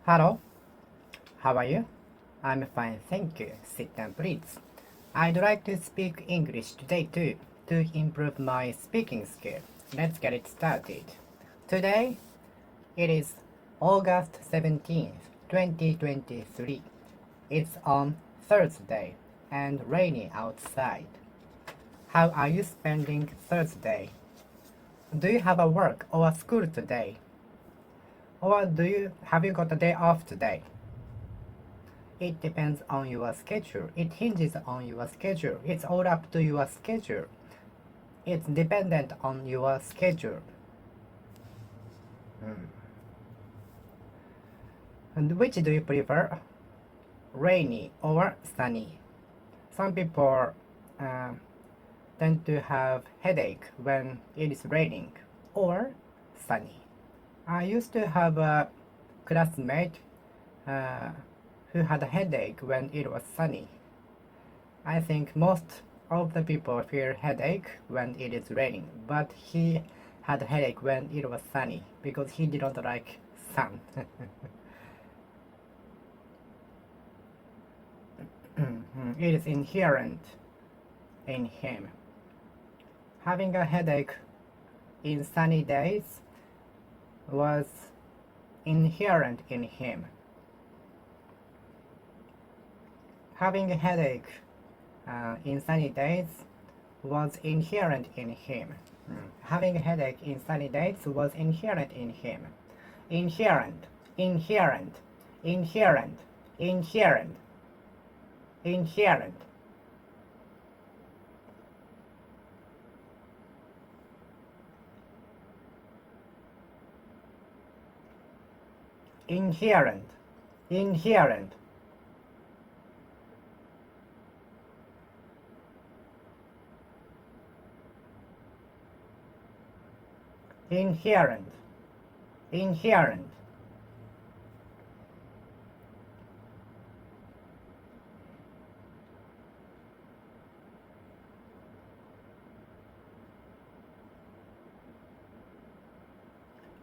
Hello, how are you? I'm fine, thank you. Sit down, please. I'd like to speak English today too, to improve my speaking skill. Let's get it started. Today, it is August 17th, 2023. It's on Thursday and rainy outside. How are you spending Thursday? Do you have a work or a school today? Or have you got a day off today? It depends on your schedule. It hinges on your schedule. It's all up to your schedule. It's dependent on your schedule. And which do you prefer? Rainy or sunny? Some people tend to have headache when it is raining or sunny. I used to have a classmate who had a headache when it was sunny. I think most of the people feel headache when it is raining, but he had a headache when it was sunny because he did not like sun. It is inherent in him. Having a headache in sunny days was inherent in him. Having a headache in sunny days was inherent in him. Having a headache in sunny days was inherent in him. Inherent, inherent, inherent, inherent, inherent. Inherent, inherent. Inherent, inherent.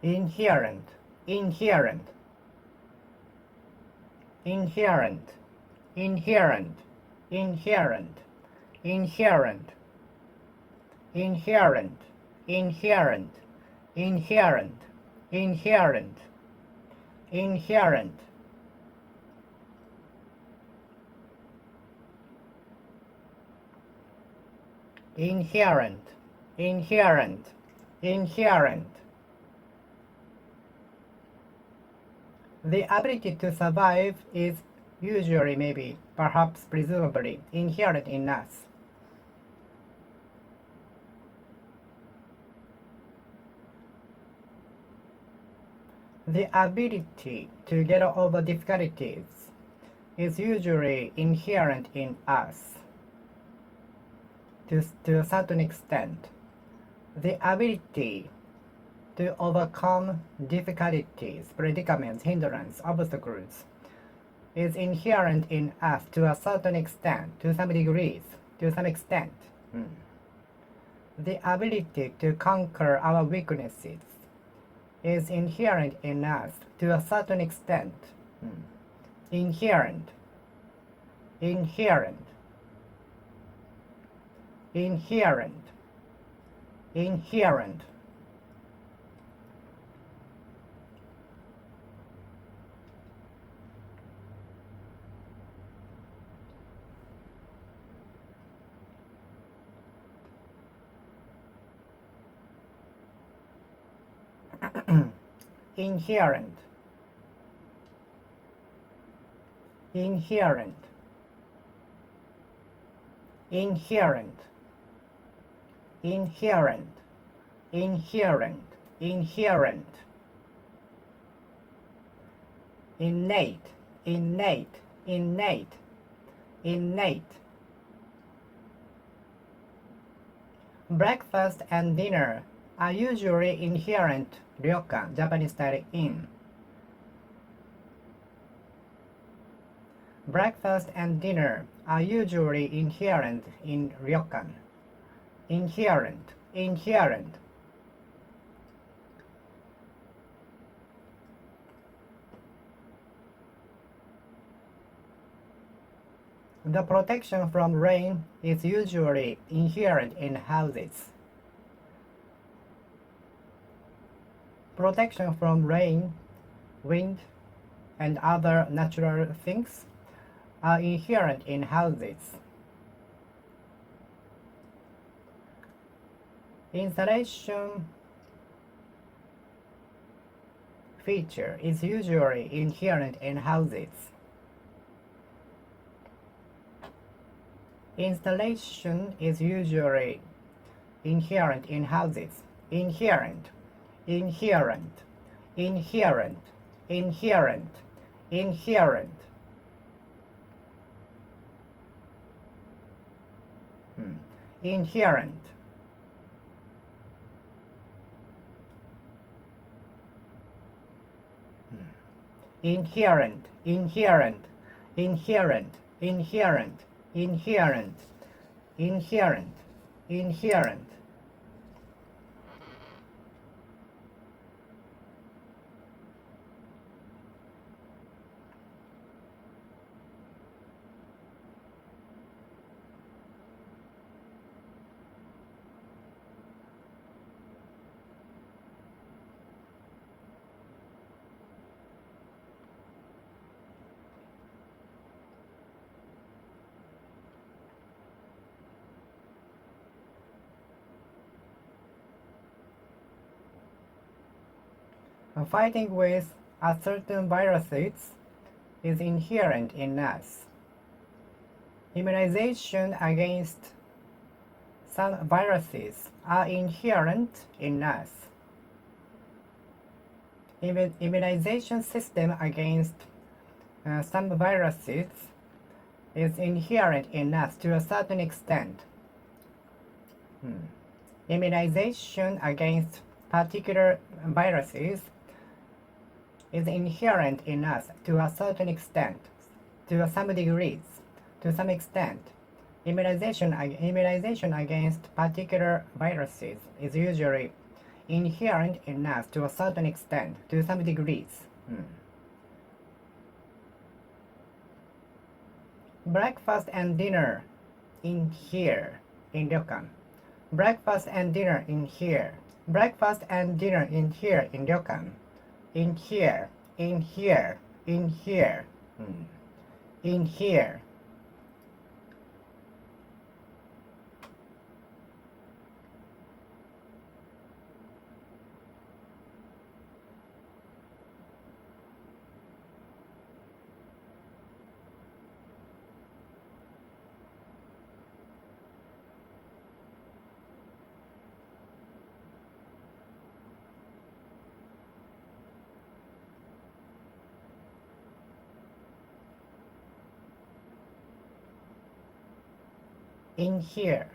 Inherent, inherent, inherent, inherent, inherent, inherent, inherent, inherent, inherent, inherent, inherent. Inherent, inherent, inherent. The ability to survive is usually, maybe, perhaps, presumably, inherent in us. The ability to get over difficulties is usually inherent in us to a certain extent. The ability to overcome difficulties, predicaments, hindrances, obstacles is inherent in us to a certain extent, to some degrees, to some extent. The ability to conquer our weaknesses is inherent in us to a certain extent. Inherent, inherent, inherent, inherent. Inherent, inherent, inherent, inherent, inherent, inherent, innate, innate, innate, innate. Breakfast and dinner are usually inherent ryokan, Japanese style inn. Breakfast and dinner are usually inherent in ryokan. Inherent, inherent. The protection from rain is usually inherent in houses. Protection from rain, wind, and other natural things are inherent in houses. Insulation feature is usually inherent in houses. Installation is usually inherent in houses. Inherent, inherent, inherent, inherent, inherent. Inherent. Inherent, inherent, inherent, inherent, inherent, inherent, inherent. Fighting with a certain viruses is inherent in us. Immunization against some viruses are inherent in us. Immunization system against some viruses is inherent in us to a certain extent. Immunization against particular viruses is inherent in us to a certain extent, to some degrees, to some extent. Immunization against particular viruses is usually inherent in us to a certain extent, to some degrees. Breakfast and dinner in here, in ryokan. Breakfast and dinner in here. Breakfast and dinner in here, in ryokan. In here, in here, in here, in here. In here.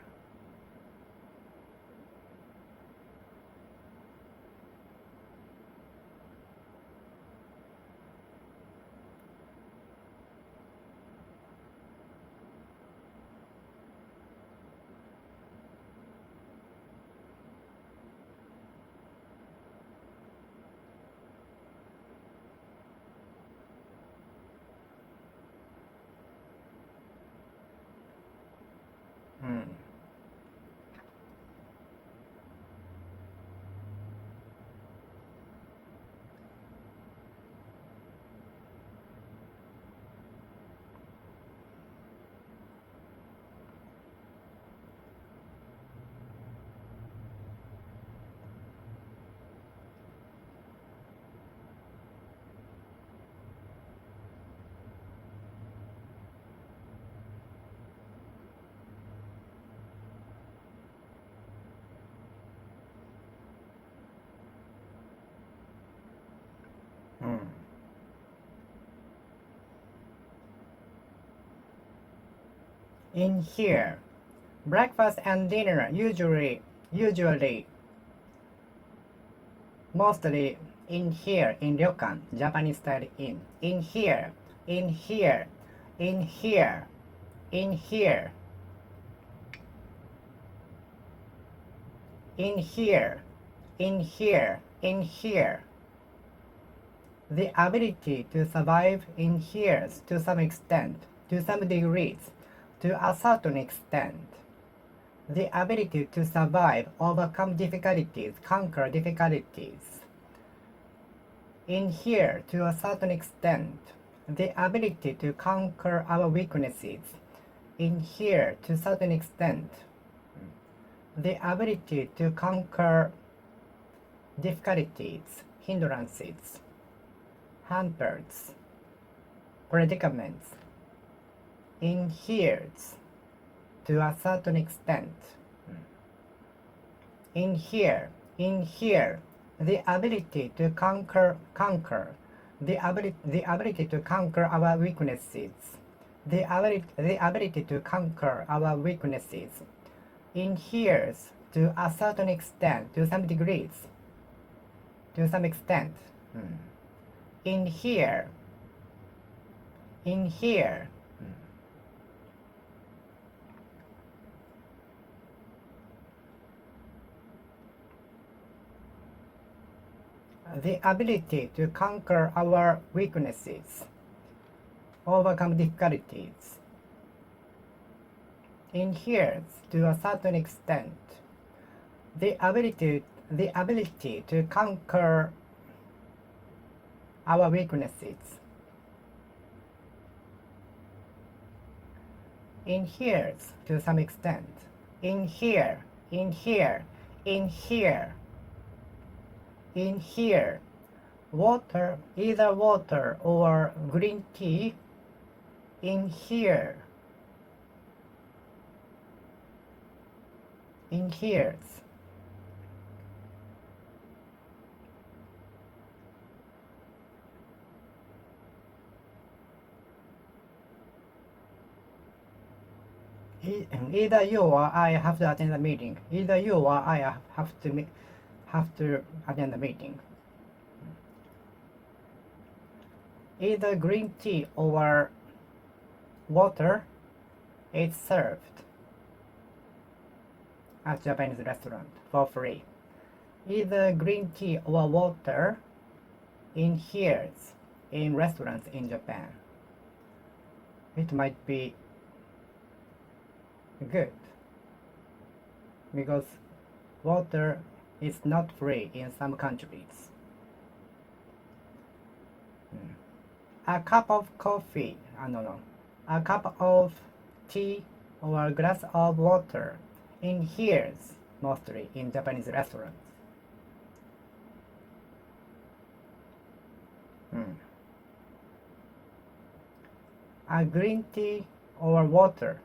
In here. Breakfast and dinner usually, mostly in here, in ryokan, Japanese style in. In here, in here, in here, in here. In here, in here, in here. The ability to survive in here to some extent, to some degrees, to a certain extent. The ability to survive, overcome difficulties, conquer difficulties. In here, to a certain extent, the ability to conquer our weaknesses. In here, to a certain extent, the ability to conquer difficulties, hindrances, hampers, predicaments. In here, to a certain extent. In here, the ability to conquer, the ability to conquer our weaknesses, the ability to conquer our weaknesses. In here, to a certain extent, to some degrees, to some extent. In here, the ability to conquer our weaknesses, overcome difficulties. In here, to a certain extent, the ability to conquer our weaknesses. In here, to some extent. In here, water, either water or green tea. In here, either you or I have to attend the meeting. Either you or I have to attend the meeting. Either green tea or water is served at Japanese restaurant for free. Either green tea or water in here in restaurants in Japan. It might be good because water is not free in some countries. A cup of coffee, a cup of tea or a glass of water in here mostly in Japanese restaurants. A green tea or water,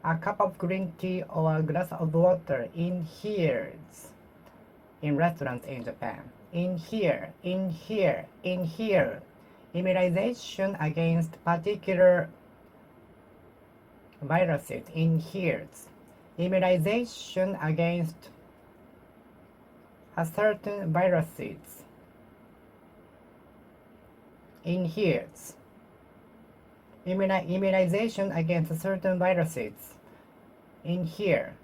a cup of green tea or a glass of water in here in restaurants in Japan. In here, immunization against particular viruses in here. Immunization against a certain viruses in here. Immunization against certain viruses in here.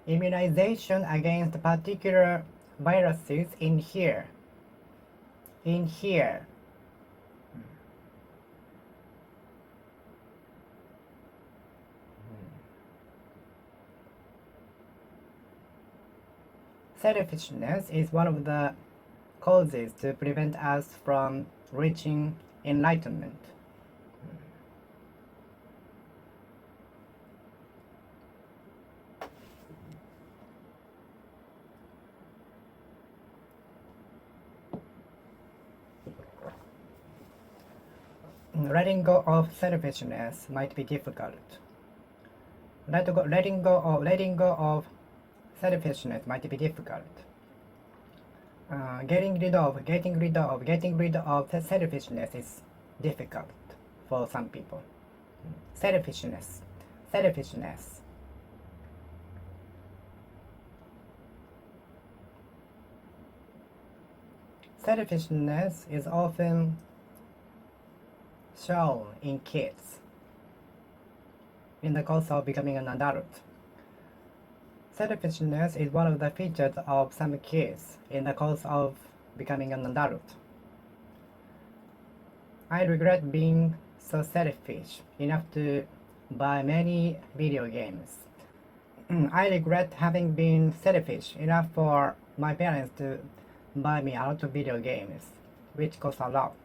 Immunization against particular viruses in here. Selfishness is one of the causes to prevent us from reaching enlightenment. Letting go of selfishness might be difficult. Letting go of selfishness might be difficult. Getting rid of selfishness is difficult for some people. Selfishness. Selfishness is often shown in kids in the course of becoming an adult. Selfishness is one of the features of some kids in the course of becoming an adult. I regret being so selfish enough to buy many video games. I regret having been selfish enough for my parents to buy me a lot of video games, which cost a lot.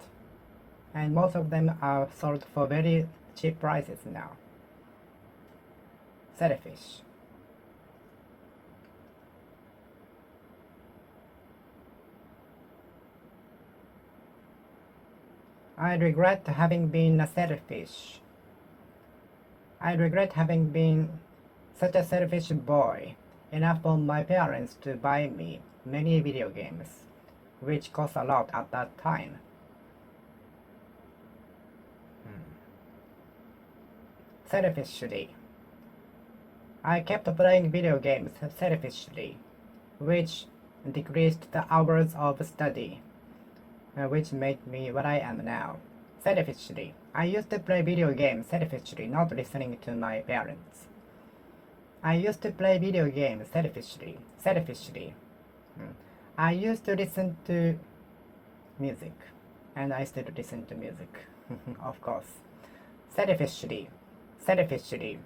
And most of them are sold for very cheap prices now. Selfish. I regret having been selfish. I regret having been such a selfish boy enough for my parents to buy me many video games, which cost a lot at that time. Selfishly. I kept playing video games selfishly, which decreased the hours of study, which made me what I am now. Selfishly. I used to play video games selfishly, not listening to my parents. I used to play video games selfishly. I used to listen to music, and I still listen to music, of course. Selfishly. Selfishly.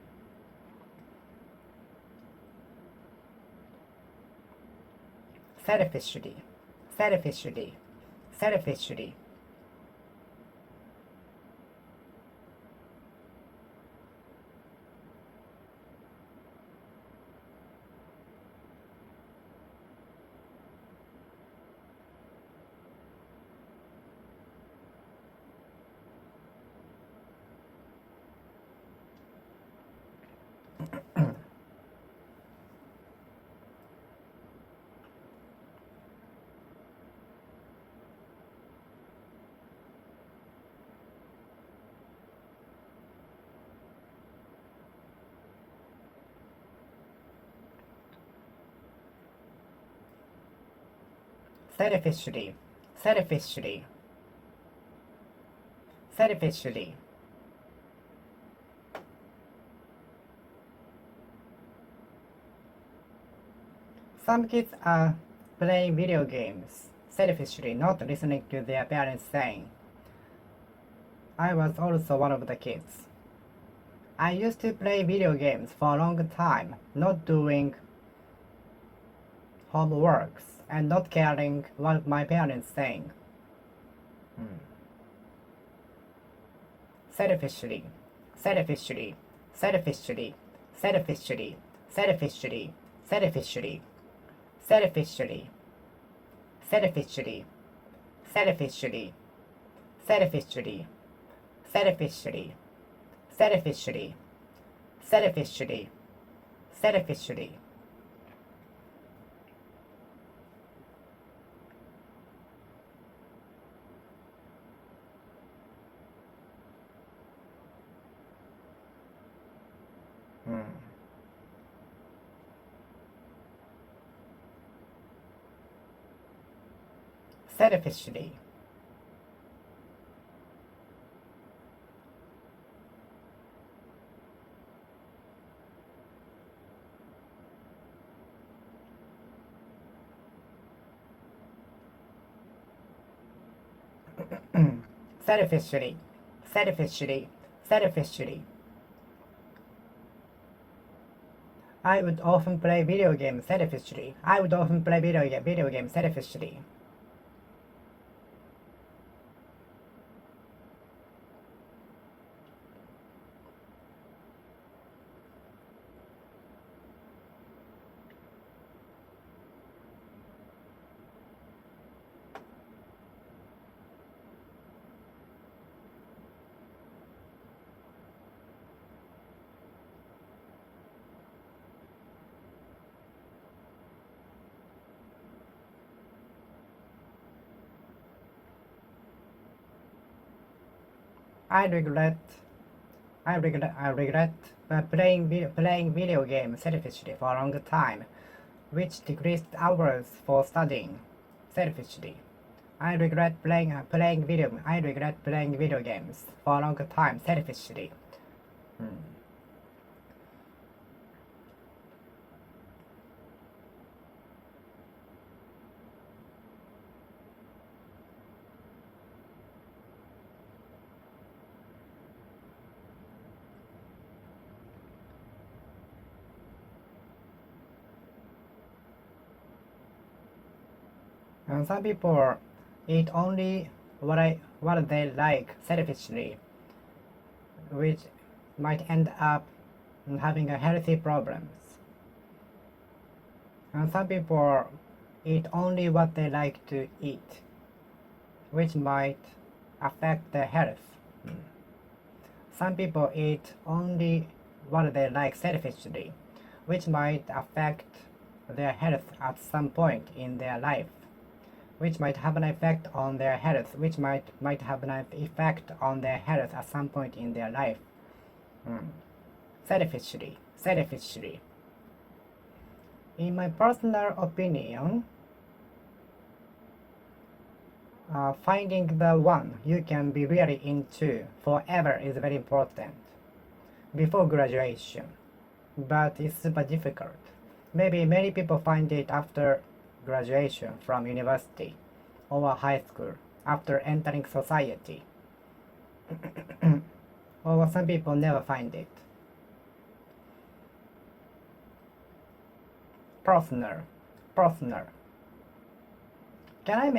Selfishly. Selfishly. Selfishly. Selfishly. Selfishly. Selfishly. Some kids are playing video games selfishly, not listening to their parents saying. I was also one of the kids. I used to play video games for a long time, not doing homeworks and not caring what my parents saying. Selfishly. Selfishly. Selfishly. Selfishly. Selfishly. Selfishly. Selfishly. Selfishly. Selfishly. Selfishly. Selfishly. Selfishly. Selfishly. Selfishly. Selfishly. Selfishly. Selfishly. Selfishly. I would often play video games selfishly. I would often play video games selfishly. I regret playing video games selfishly for a long time, which decreased hours for studying selfishly. I regret playing video games for a long time selfishly. And some people eat only what they like selfishly, which might end up having a healthy problems. And some people eat only what they like to eat, which might affect their health. Some people eat only what they like selfishly, which might affect their health at some point in their life, which might have an effect on their health, which might have an effect on their health at some point in their life. Selfishly. In my personal opinion, finding the one you can be really into forever is very important before graduation, but it's super difficult. Maybe many people find it after graduation from university or high school, after entering society. Or some people never find it. Personal. Can I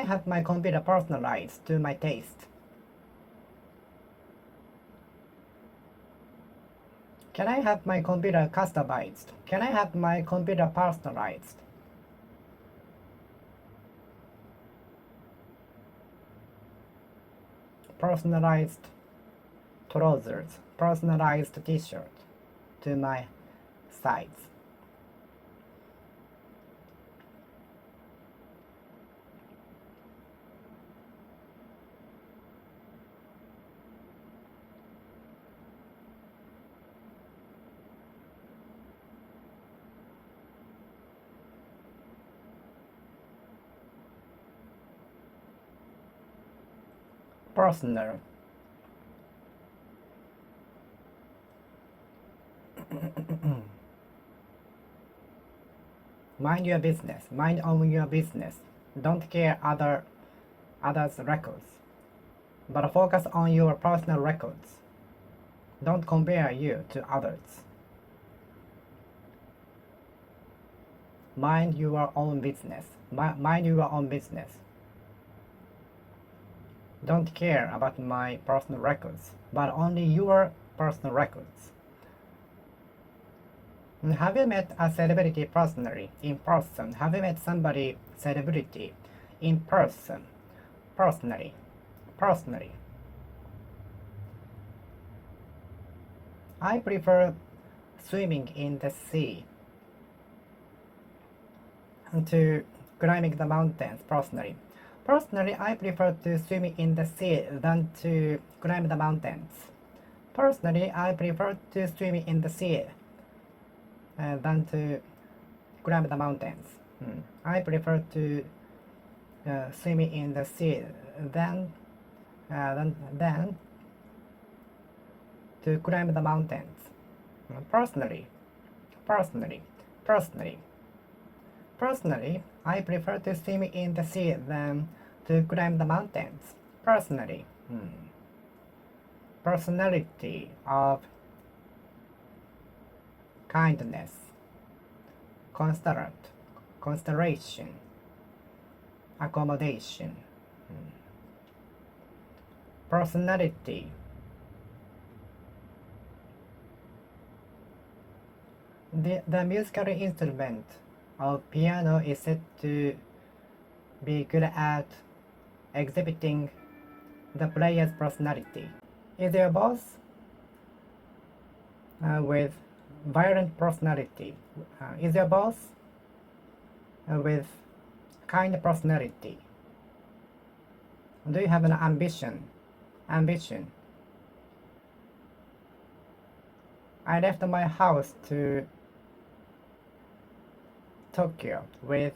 have my computer personalized to my taste? Can I have my computer customized? Can I have my computer personalized? Personalized trousers, personalized t-shirt to my size. Personal. Mind your business. Mind only your business. Don't care others' records, but focus on your personal records. Don't compare you to others. Mind your own business. Mind your own business. Don't care about my personal records, but only your personal records. Have you met a celebrity personally, in person? Have you met somebody celebrity in person, personally? I prefer swimming in the sea to climbing the mountains personally. Personally, I prefer to swim in the sea than to climb the mountains. Personally, I prefer to swim in the sea than to climb the mountains. I prefer to swim in the sea than to climb the mountains. Personally, I prefer to swim in the sea than to climb the mountains. Personally. Personality of kindness, consideration, accommodation. Personality. The musical instrument of piano is said to be good at exhibiting the player's personality. Is your boss with violent personality? Is your boss with kind personality? Do you have an ambition? I left my house to Tokyo with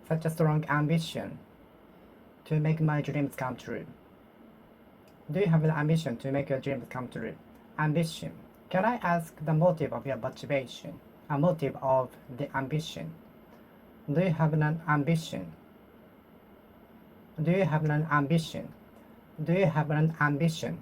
such a strong ambition to make my dreams come true. Do you have an ambition to make your dreams come true? Ambition. Can I ask the motive of your motivation? A motive of the ambition. Do you have an ambition? Do you have an ambition? Do you have an ambition?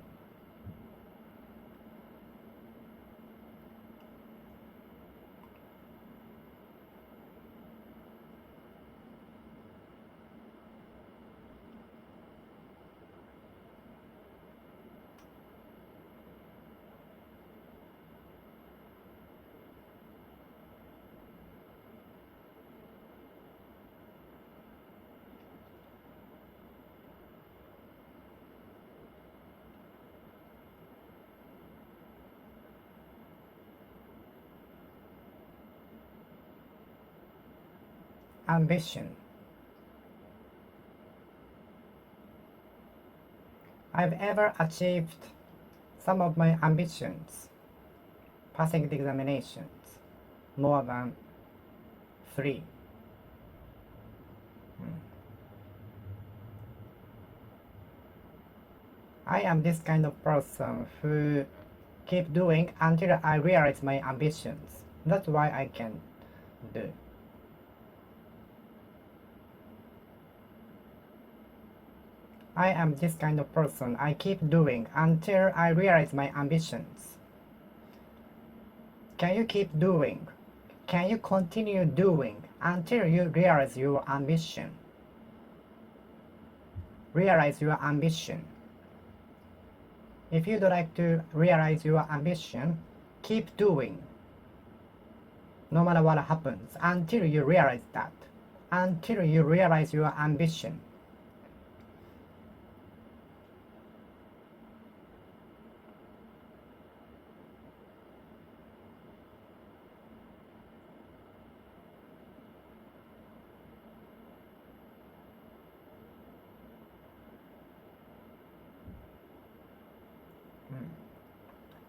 Ambition. I've ever achieved some of my ambitions, passing the examinations, more than 3. I am this kind of person who keep doing until I realize my ambitions. That's why I can do. I am this kind of person. I keep doing until I realize my ambitions. Can you keep doing? Can you continue doing until you realize your ambition? Realize your ambition. If you'd like to realize your ambition, keep doing. No matter what happens, until you realize that. Until you realize your ambition.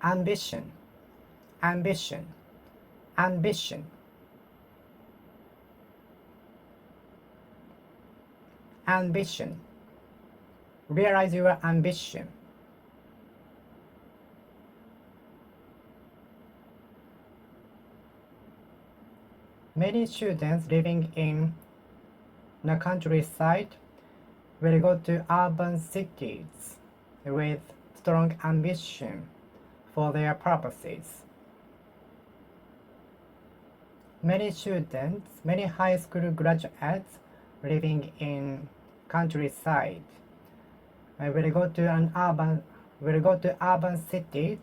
Ambition, ambition, ambition, ambition. Realize your ambition. Many students living in the countryside will go to urban cities with strong ambition for their purposes. Many students, many high school graduates living in countryside will go to urban cities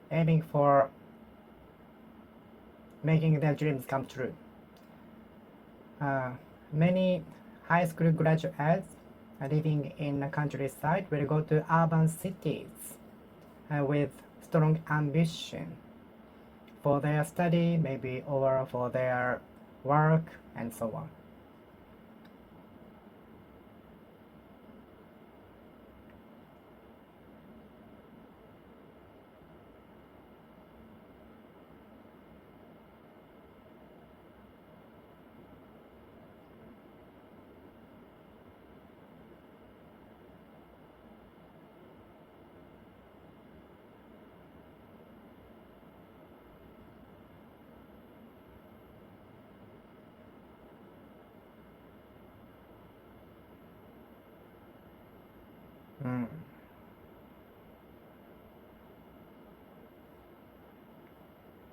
aiming for making their dreams come true. Many high school graduates living in the countryside will go to urban cities with strong ambition for their study, maybe, or for their work, and so on.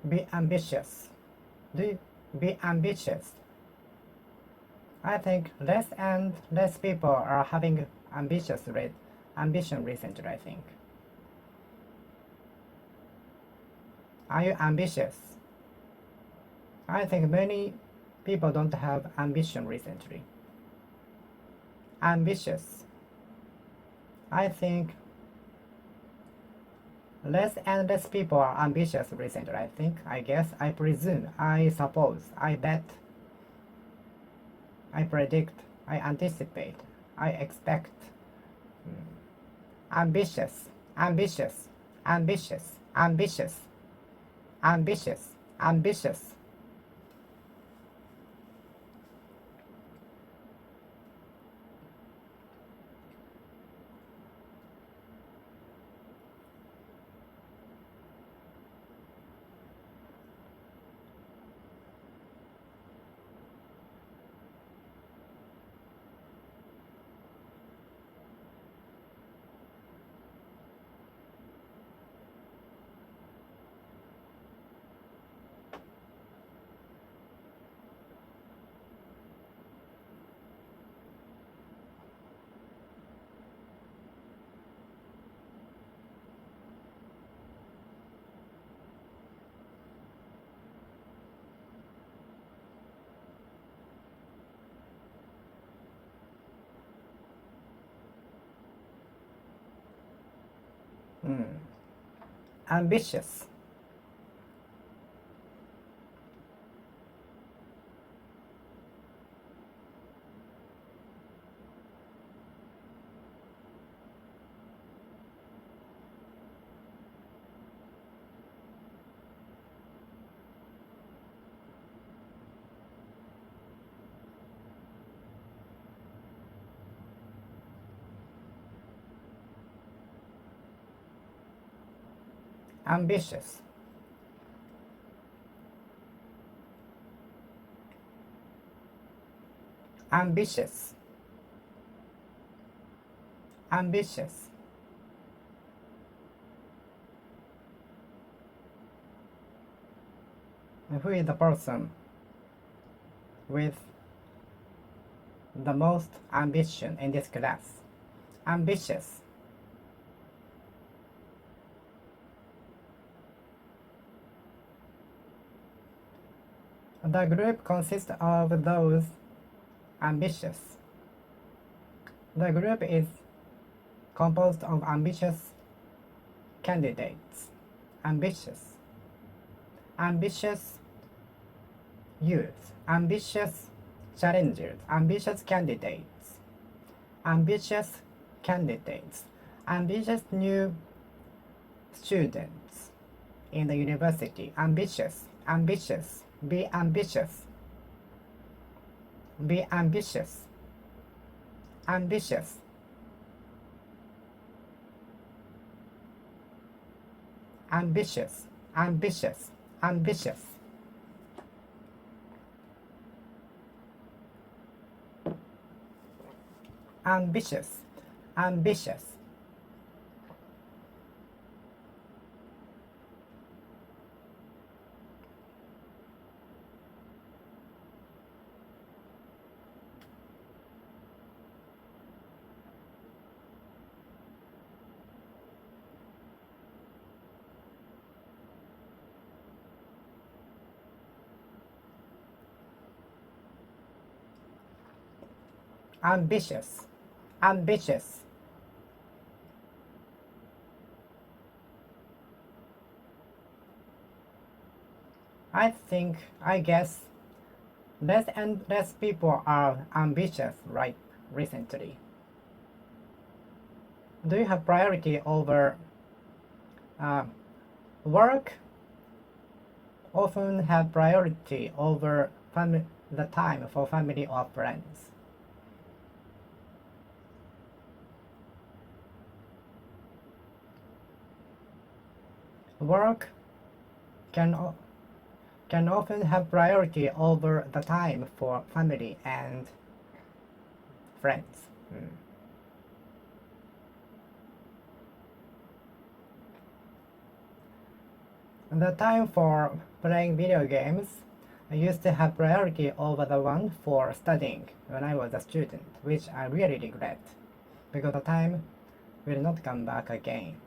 Be ambitious. Be ambitious. I think less and less people are having ambition recently, I think. Are you ambitious? I think many people don't have ambition recently. Ambitious. I think less and less people are ambitious recently, I think, I guess, I presume, I suppose, I bet, I predict, I anticipate, I expect. Ambitious, ambitious, ambitious, ambitious, ambitious, ambitious. Ambitious. ambitious, ambitious, ambitious. Who is the person with the most ambition in this class? Ambitious. The group consists of those ambitious. The group is composed of ambitious candidates. Ambitious. Ambitious youth. Ambitious challengers. Ambitious candidates. Ambitious candidates. Ambitious new students in the university. Ambitious. Ambitious. Be ambitious. Be ambitious. Ambitious. Ambitious. Ambitious. Ambitious. Ambitious. Ambitious. Ambitious. Ambitious. I guess less and less people are ambitious right recently. Do you have priority over work? Often have priority over the time for family or friends. Work can often have priority over the time for family and friends. The time for playing video games I used to have priority over the one for studying when I was a student, which I really regret, because the time will not come back again.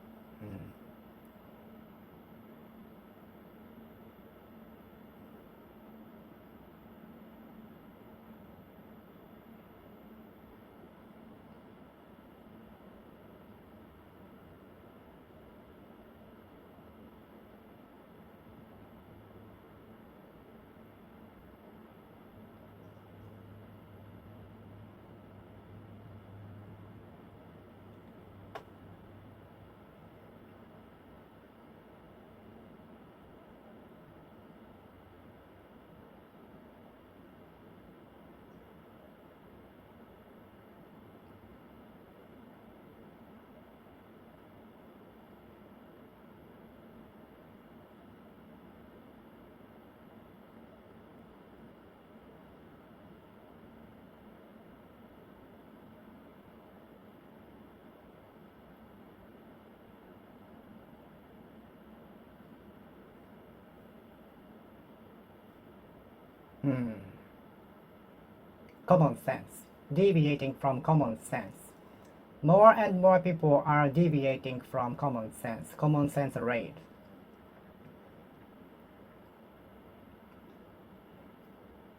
Common sense. Deviating from common sense. More and more people are deviating from common sense. Common sense rate.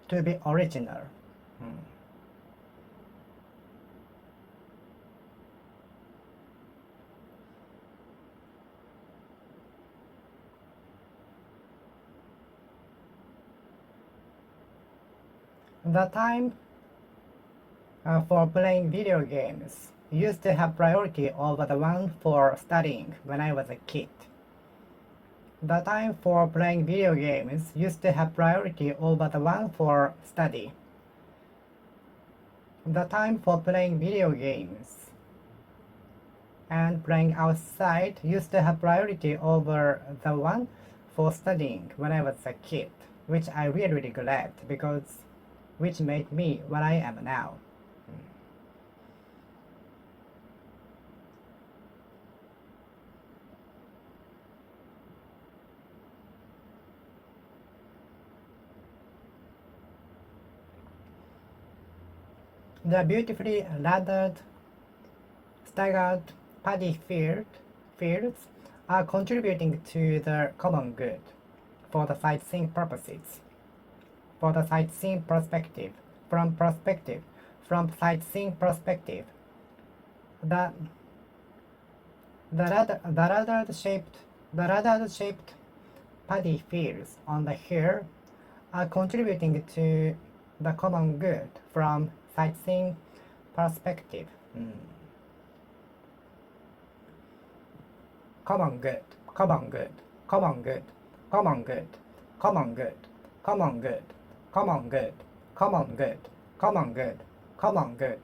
To be original. The time for playing video games used to have priority over the one for studying when I was a kid. The time for playing video games used to have priority over the one for study. The time for playing video games and playing outside used to have priority over the one for studying when I was a kid, which I really regret because which made me what I am now. The beautifully lathered, staggered paddy fields are contributing to the common good for the sightseeing purposes. For the sightseeing perspective, from sightseeing perspective, the the radar shaped paddy fields on the hill are contributing to the common good from sightseeing perspective. Common good, common good, common good, common good, common good, common good, common good, common good, common good, common good.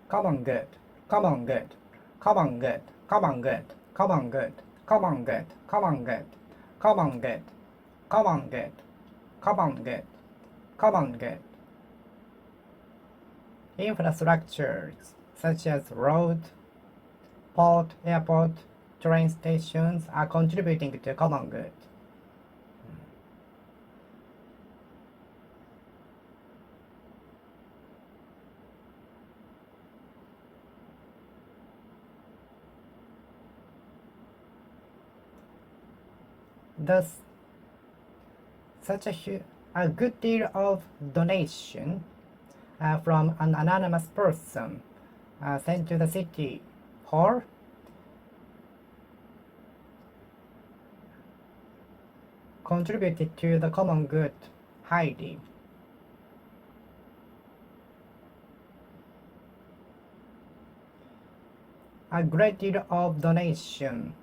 Common good, common good, common good, common good, common good, common good, common good, common good, common good, common good, common good. Infrastructures such as road, port, airport, train stations are contributing to common good. Thus, a good deal of donation from an anonymous person sent to the city hall contributed to the common good highly. A great deal of donation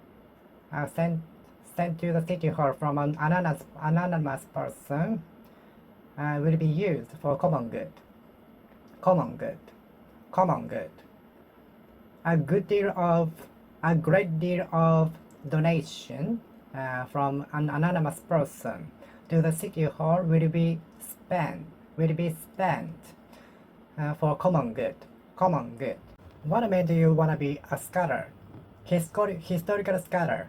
sent to the city hall from an anonymous person will be used for common good. Common good. Common good. A great deal of donation from an anonymous person to the city hall will be spent for common good. Common good. What made you want to be a scholar? Historical scholar,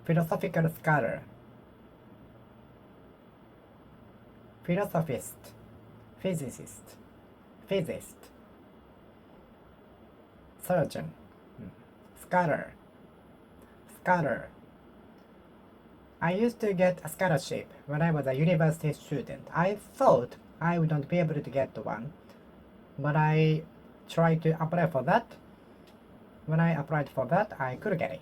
philosophical scholar, philosophist, physicist, surgeon, scholar. I used to get a scholarship when I was a university student. I thought I wouldn't be able to get one, but I tried to apply for that. When I applied for that, I could get it.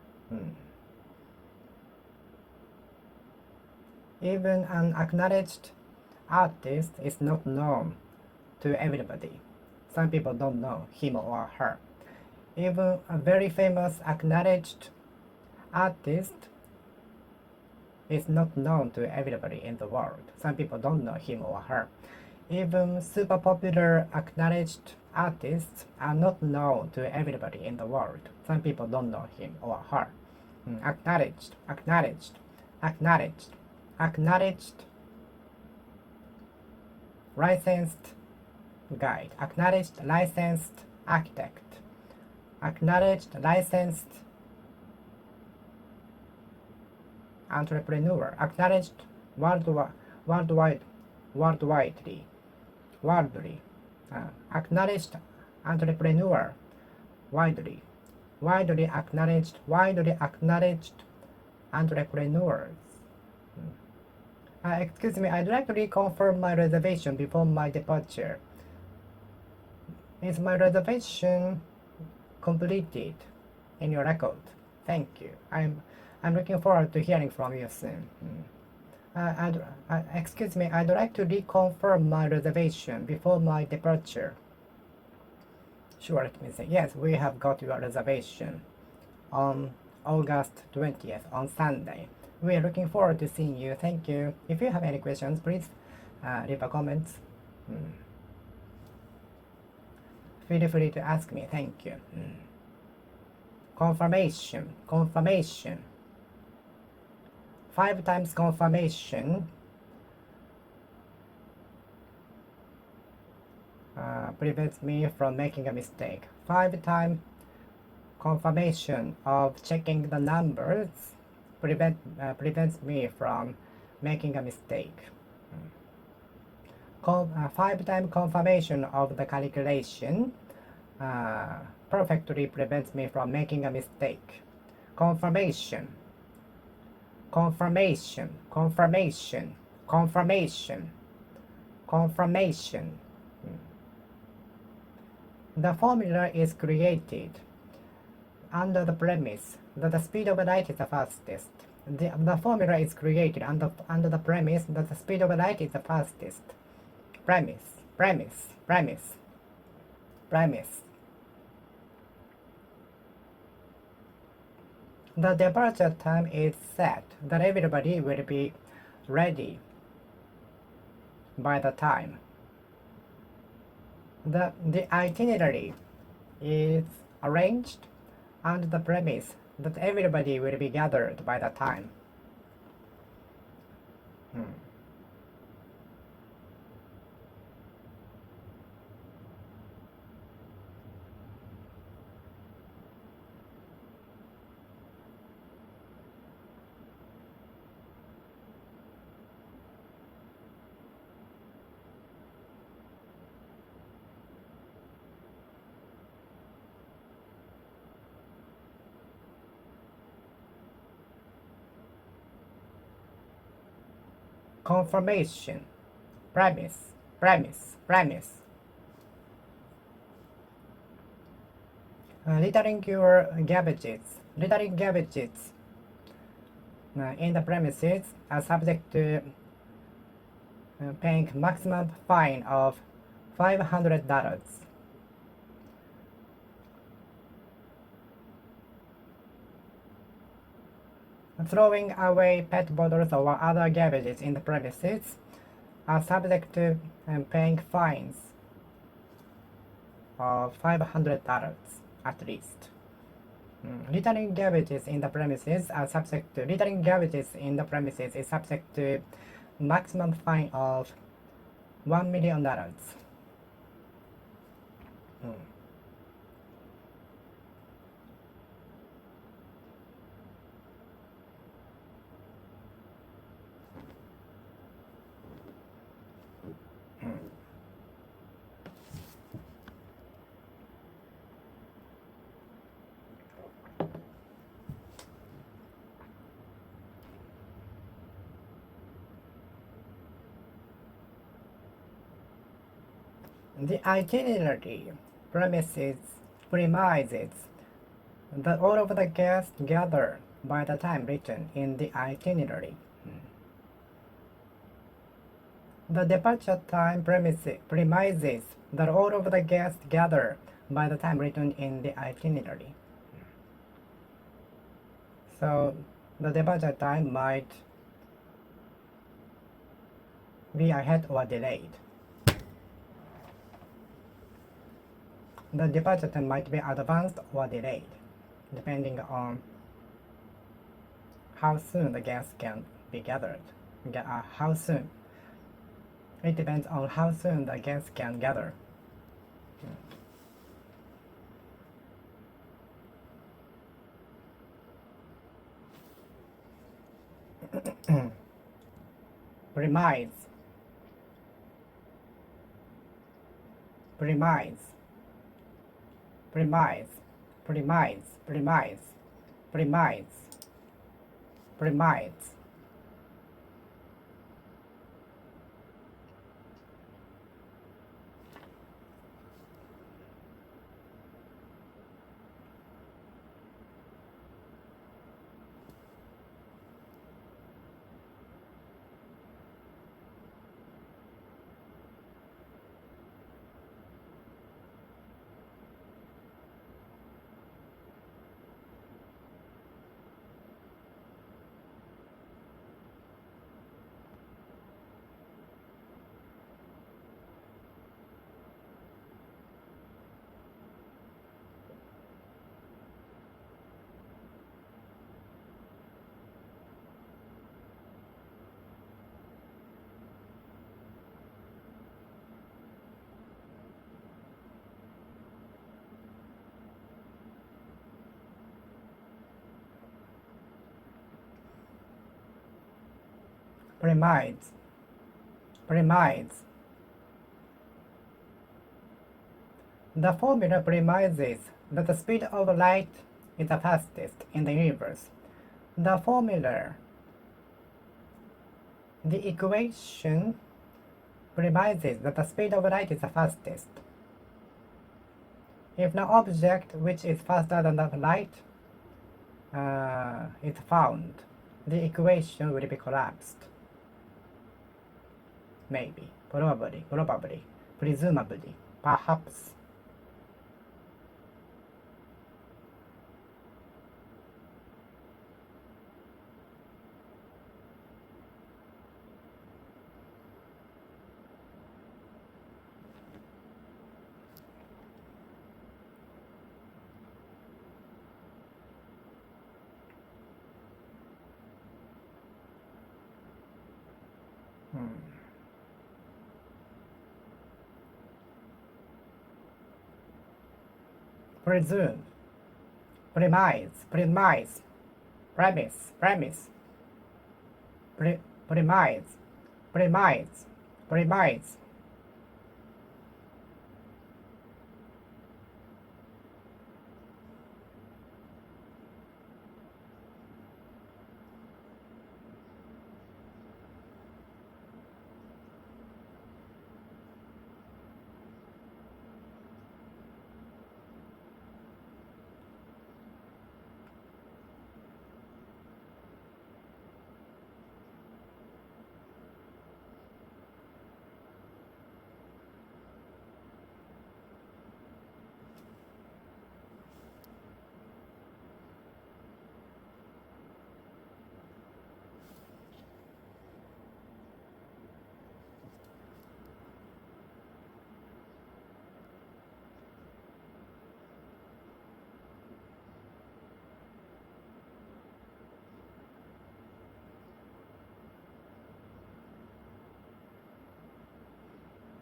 Even an acknowledged artist is not known to everybody. Some people don't know him or her. Even a very famous acknowledged artist is not known to everybody in the world. Some people don't know him or her. Even super popular acknowledged artists are not known to everybody in the world. Some people don't know him or her. Acknowledged, acknowledged, acknowledged, acknowledged, licensed guide, acknowledged licensed architect, acknowledged licensed entrepreneur, acknowledged worldwidely, acknowledged entrepreneur, widely acknowledged entrepreneurs. Excuse me, I'd like to reconfirm my reservation before my departure. Is my reservation completed in your record? Thank you. I'm looking forward to hearing from you soon. Excuse me, I'd like to reconfirm my reservation before my departure. Sure, let me say. Yes, we have got your reservation on August 20th, on Sunday. We are looking forward to seeing you. Thank you. If you have any questions, please leave a comment. Feel free to ask me. Thank you. Confirmation. 5 times confirmation prevents me from making a mistake. 5 times confirmation of checking the numbers prevents me from making a mistake. 5 times confirmation of the calculation perfectly prevents me from making a mistake. Confirmation. The formula is created under the premise that the speed of light is the fastest. The formula is created under the premise that the speed of light is the fastest. Premise. The departure time is set that everybody will be ready by the time. The itinerary is arranged under the premise that everybody will be gathered by the time. Confirmation. Premise. Littering your garbages. In the premises are subject to paying maximum fine of $500. Throwing away pet bottles or other garbages in the premises are subject to paying fines of $500 at least. Littering garbages in the premises is subject to maximum fine of $1 million. The itinerary premises that all of the guests gather by the time written in the itinerary. The departure time premises that all of the guests gather by the time written in the itinerary. So the departure time might be ahead or delayed. The departure time might be advanced or delayed, depending on how soon the guests can be gathered. How soon. It depends on how soon the guests can gather. Premise. Premise. Premise. Premise. Premise. Premise. Premise. Premise. Premise. The formula premises that the speed of light is the fastest in the universe. The formula, the equation premises that the speed of light is the fastest. If no object which is faster than the light is found, the equation will be collapsed. Maybe, probably, presumably, perhaps. Presume. Premise. Premise. Premise. Premise. Premise. Premise. Premise.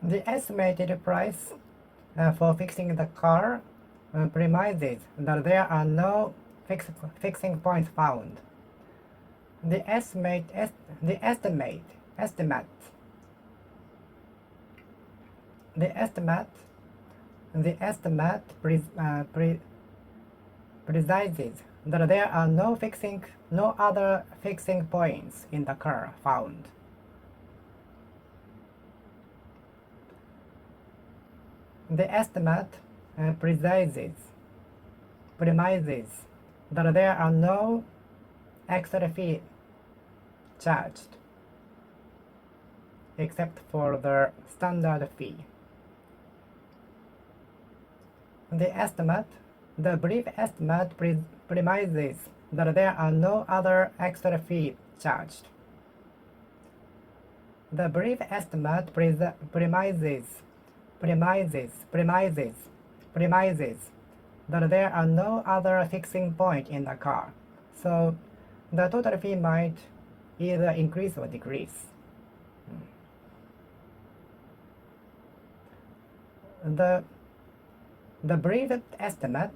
The estimated price for fixing the car premises that there are no fixing points found. The estimate precises that there are no other fixing points in the car found. The estimate precises premises that there are no extra fee charged except for the standard fee. The brief estimate premises that there are no other extra fee charged. The brief estimate premises that there are no other fixing point in the car. So the total fee might either increase or decrease. The brief estimate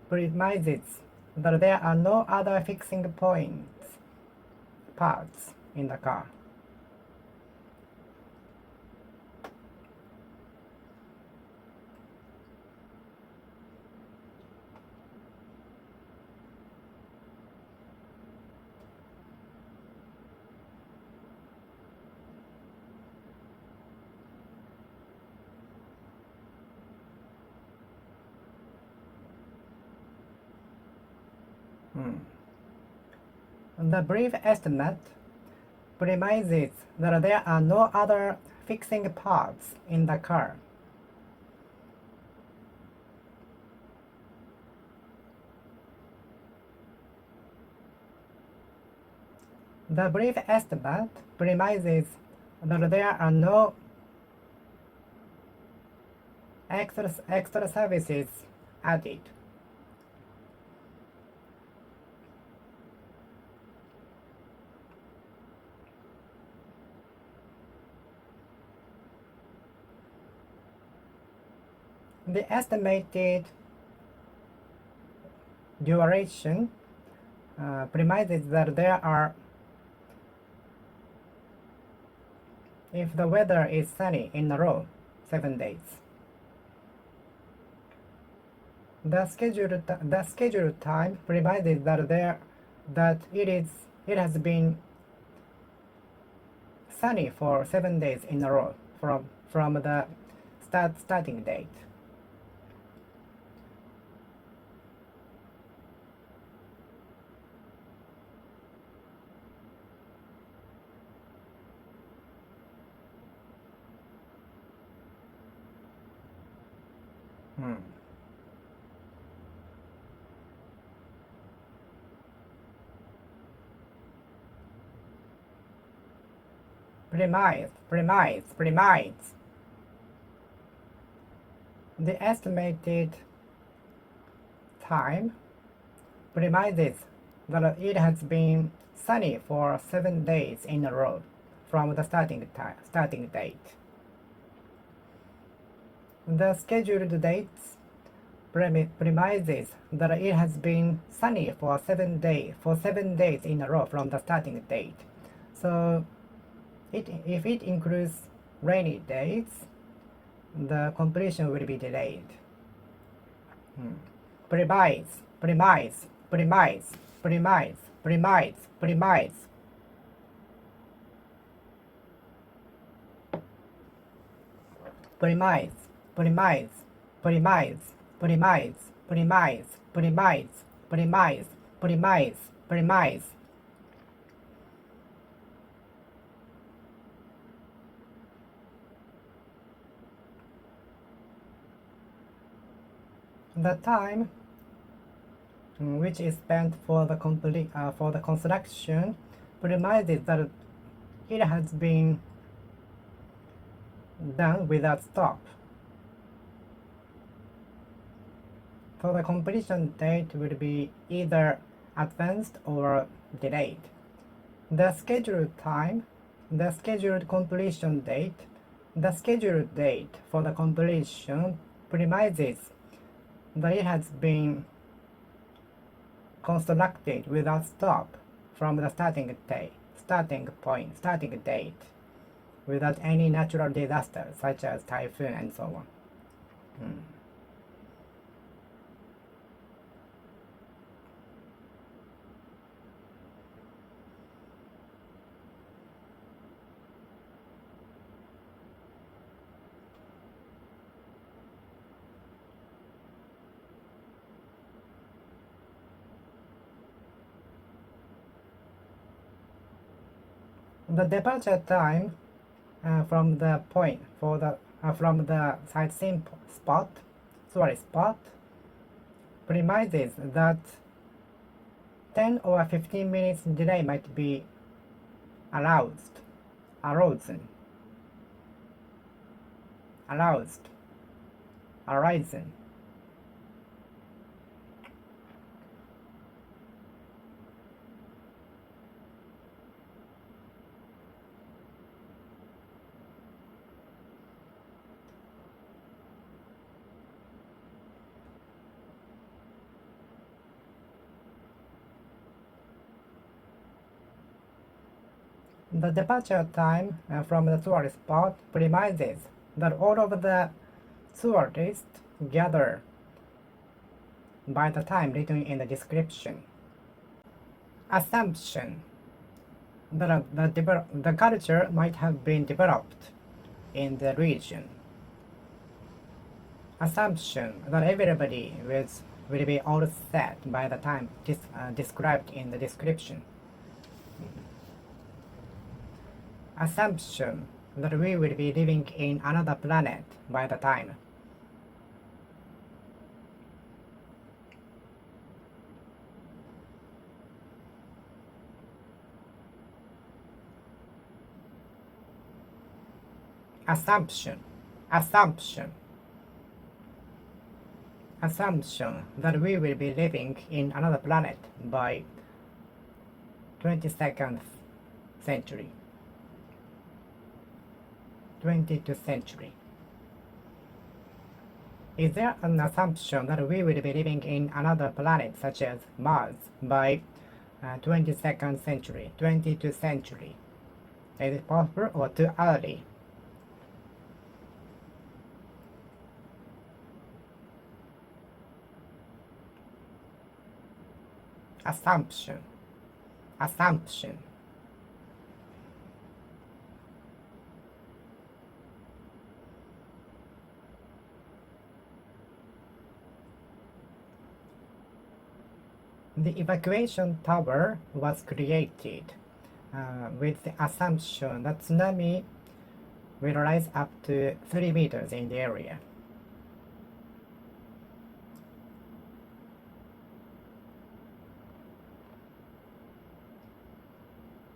premises that there are no other fixing parts in the car. The brief estimate premises that there are no other fixing parts in the car. The brief estimate premises that there are no extra services added. The estimated duration premises that there are, if the weather is sunny in a row, 7 days. The scheduled time premises that it has been sunny for 7 days in a row from the starting date. Premise. The estimated time premises that it has been sunny for 7 days in a row from the starting date. The scheduled dates premises that it has been sunny for 7 days in a row from the starting date. So if it includes rainy days, the completion will be delayed. Premise. Premise. The time which is spent for the construction premises that it has been done without stop. So the completion date will be either advanced or delayed. The scheduled completion date, the scheduled date for the completion premises that it has been constructed without stop from the starting date, without any natural disaster such as typhoon and so on. The departure time from the point for the from the sightseeing spot premises that 10 or 15 minutes delay might be aroused, arisen. The departure time from the tourist spot premises that all of the tourists gather by the time written in the description. Assumption that the culture might have been developed in the region. Assumption that everybody will be all set by the time described in the description. Assumption that we will be living in another planet by the time. Assumption that we will be living in another planet by 22nd century. 22nd century. Is there an assumption that we will be living in another planet such as Mars by 22nd century, 22nd century? Is it possible or too early? Assumption. The evacuation tower was created with the assumption that tsunami will rise up to 3 meters in the area.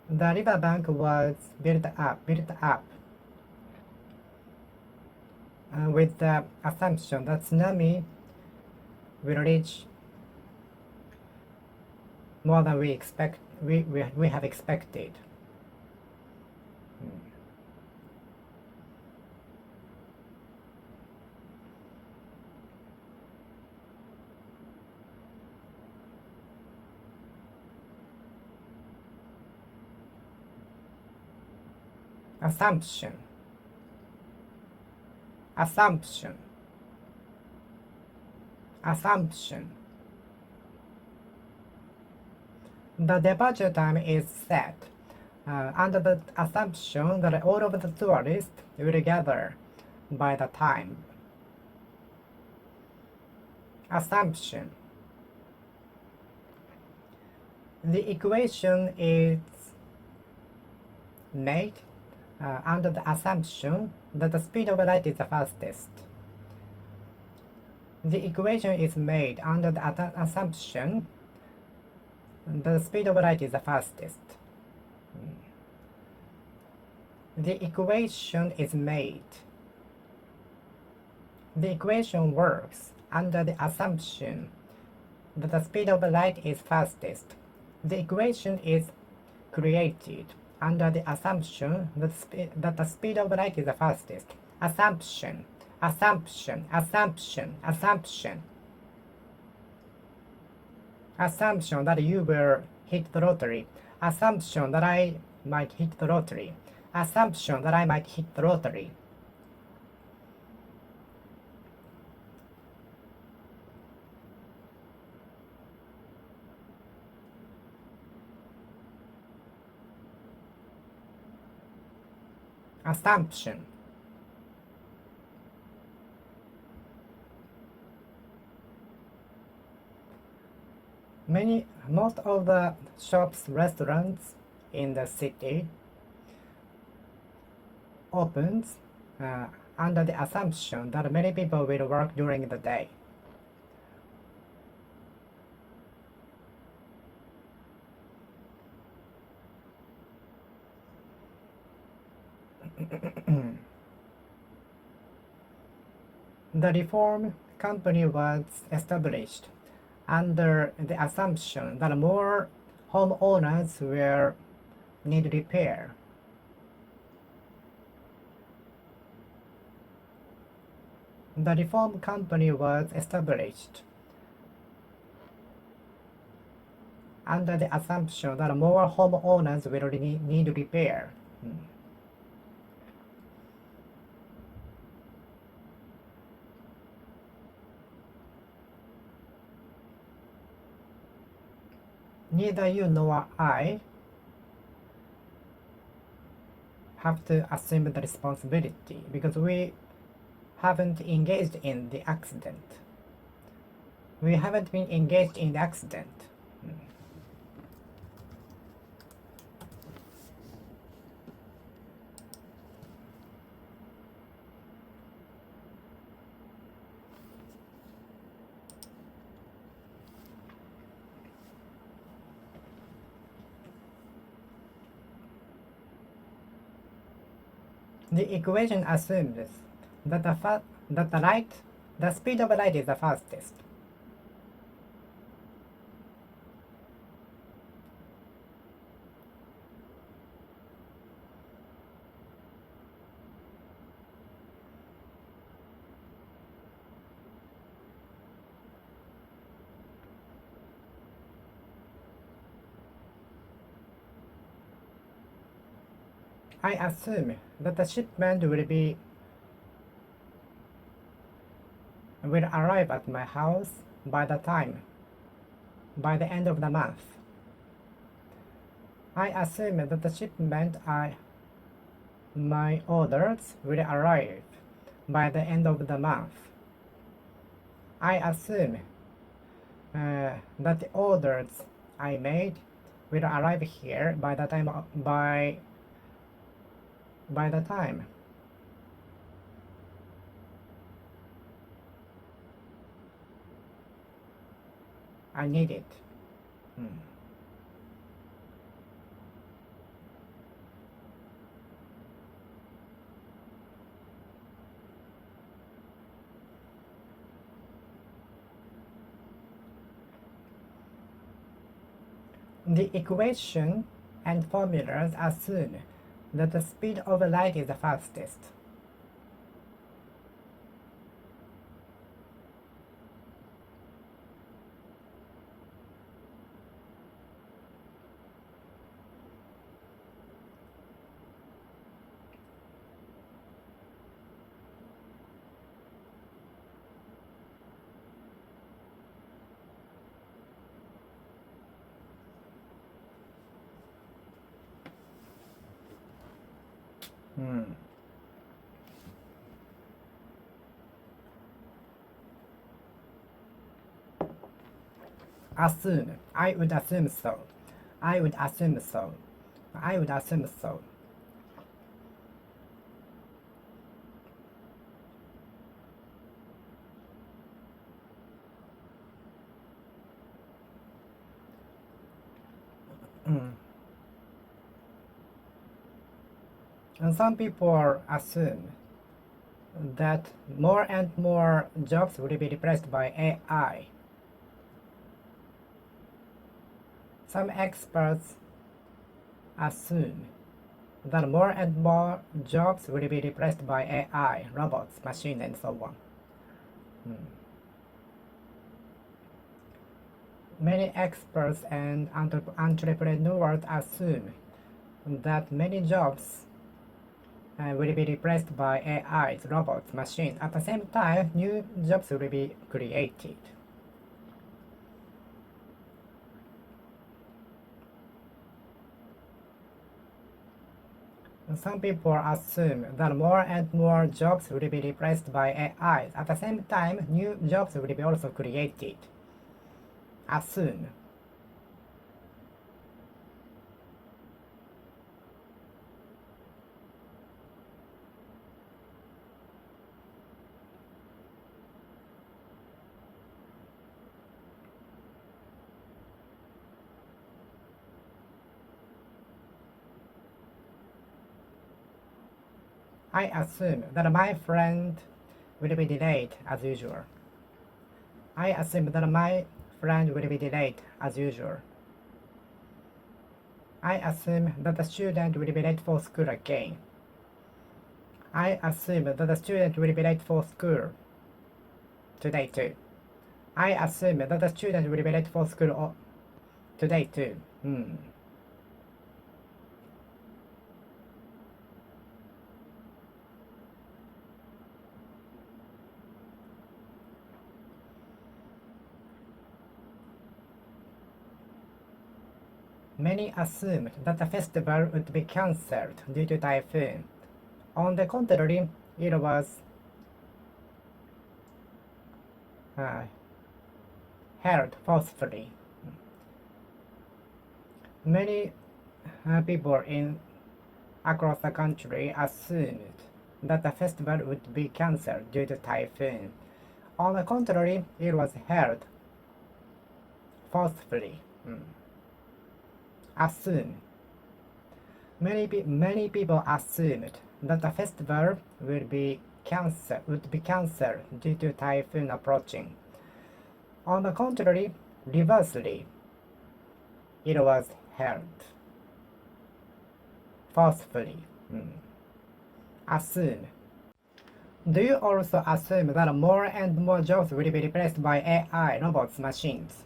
The riverbank was built up with the assumption that tsunami will reach more than we have expected. Assumption. The departure time is set under the assumption that all of the tourists will gather by the time. Assumption. The equation is made under the assumption that the speed of light is the fastest. The equation is made under the assumption the speed of light is the fastest. The equation is made. The equation works under the assumption that the speed of light is fastest. The equation is created under the assumption that the speed of light is the fastest. Assumption. Assumption that you will hit the lottery. Assumption that I might hit the lottery. Assumption that I might hit the lottery. Assumption. Most of the shops, restaurants in the city opens under the assumption that many people will work during the day. The reform company was established under the assumption that more homeowners will need repair. The reform company was established under the assumption that more homeowners will need repair. Neither you nor I have to assume the responsibility because we haven't engaged in the accident. We haven't been engaged in the accident. The equation assumes that the speed of light is the fastest. I assume that the shipment will arrive at my house by the end of the month. I assume that the shipment my orders will arrive by the end of the month. I assume that the orders I made will arrive here by the time I need it. The equation and formulas assume that the speed of light is the fastest. Assume. I would assume so. I would assume so. I would assume so. And some people assume that more and more jobs will be replaced by AI. Some experts assume that more and more jobs will be replaced by AI, robots, machines, and so on. Many experts and entrepreneurs assume that many jobs will be replaced by AIs, robots, machines. At the same time, new jobs will be created. Some people assume that more and more jobs will be replaced by AIs. At the same time, new jobs will be also created. Assume. I assume that my friend will be delayed as usual. I assume that my friend will be delayed as usual. I assume that the student will be late for school again. I assume that the student will be late for school today too. I assume that the student will be late for school today too. Many assumed that the festival would be cancelled due to typhoon. On the contrary, it was held forcefully. Many people across the country assumed that the festival would be cancelled due to typhoon. On the contrary, it was held forcefully. Assume. Many people assumed that the festival would be cancelled due to typhoon approaching. On the contrary, reversely, it was held forcefully. Assume. Do you also assume that more and more jobs will be replaced by AI, robots, machines?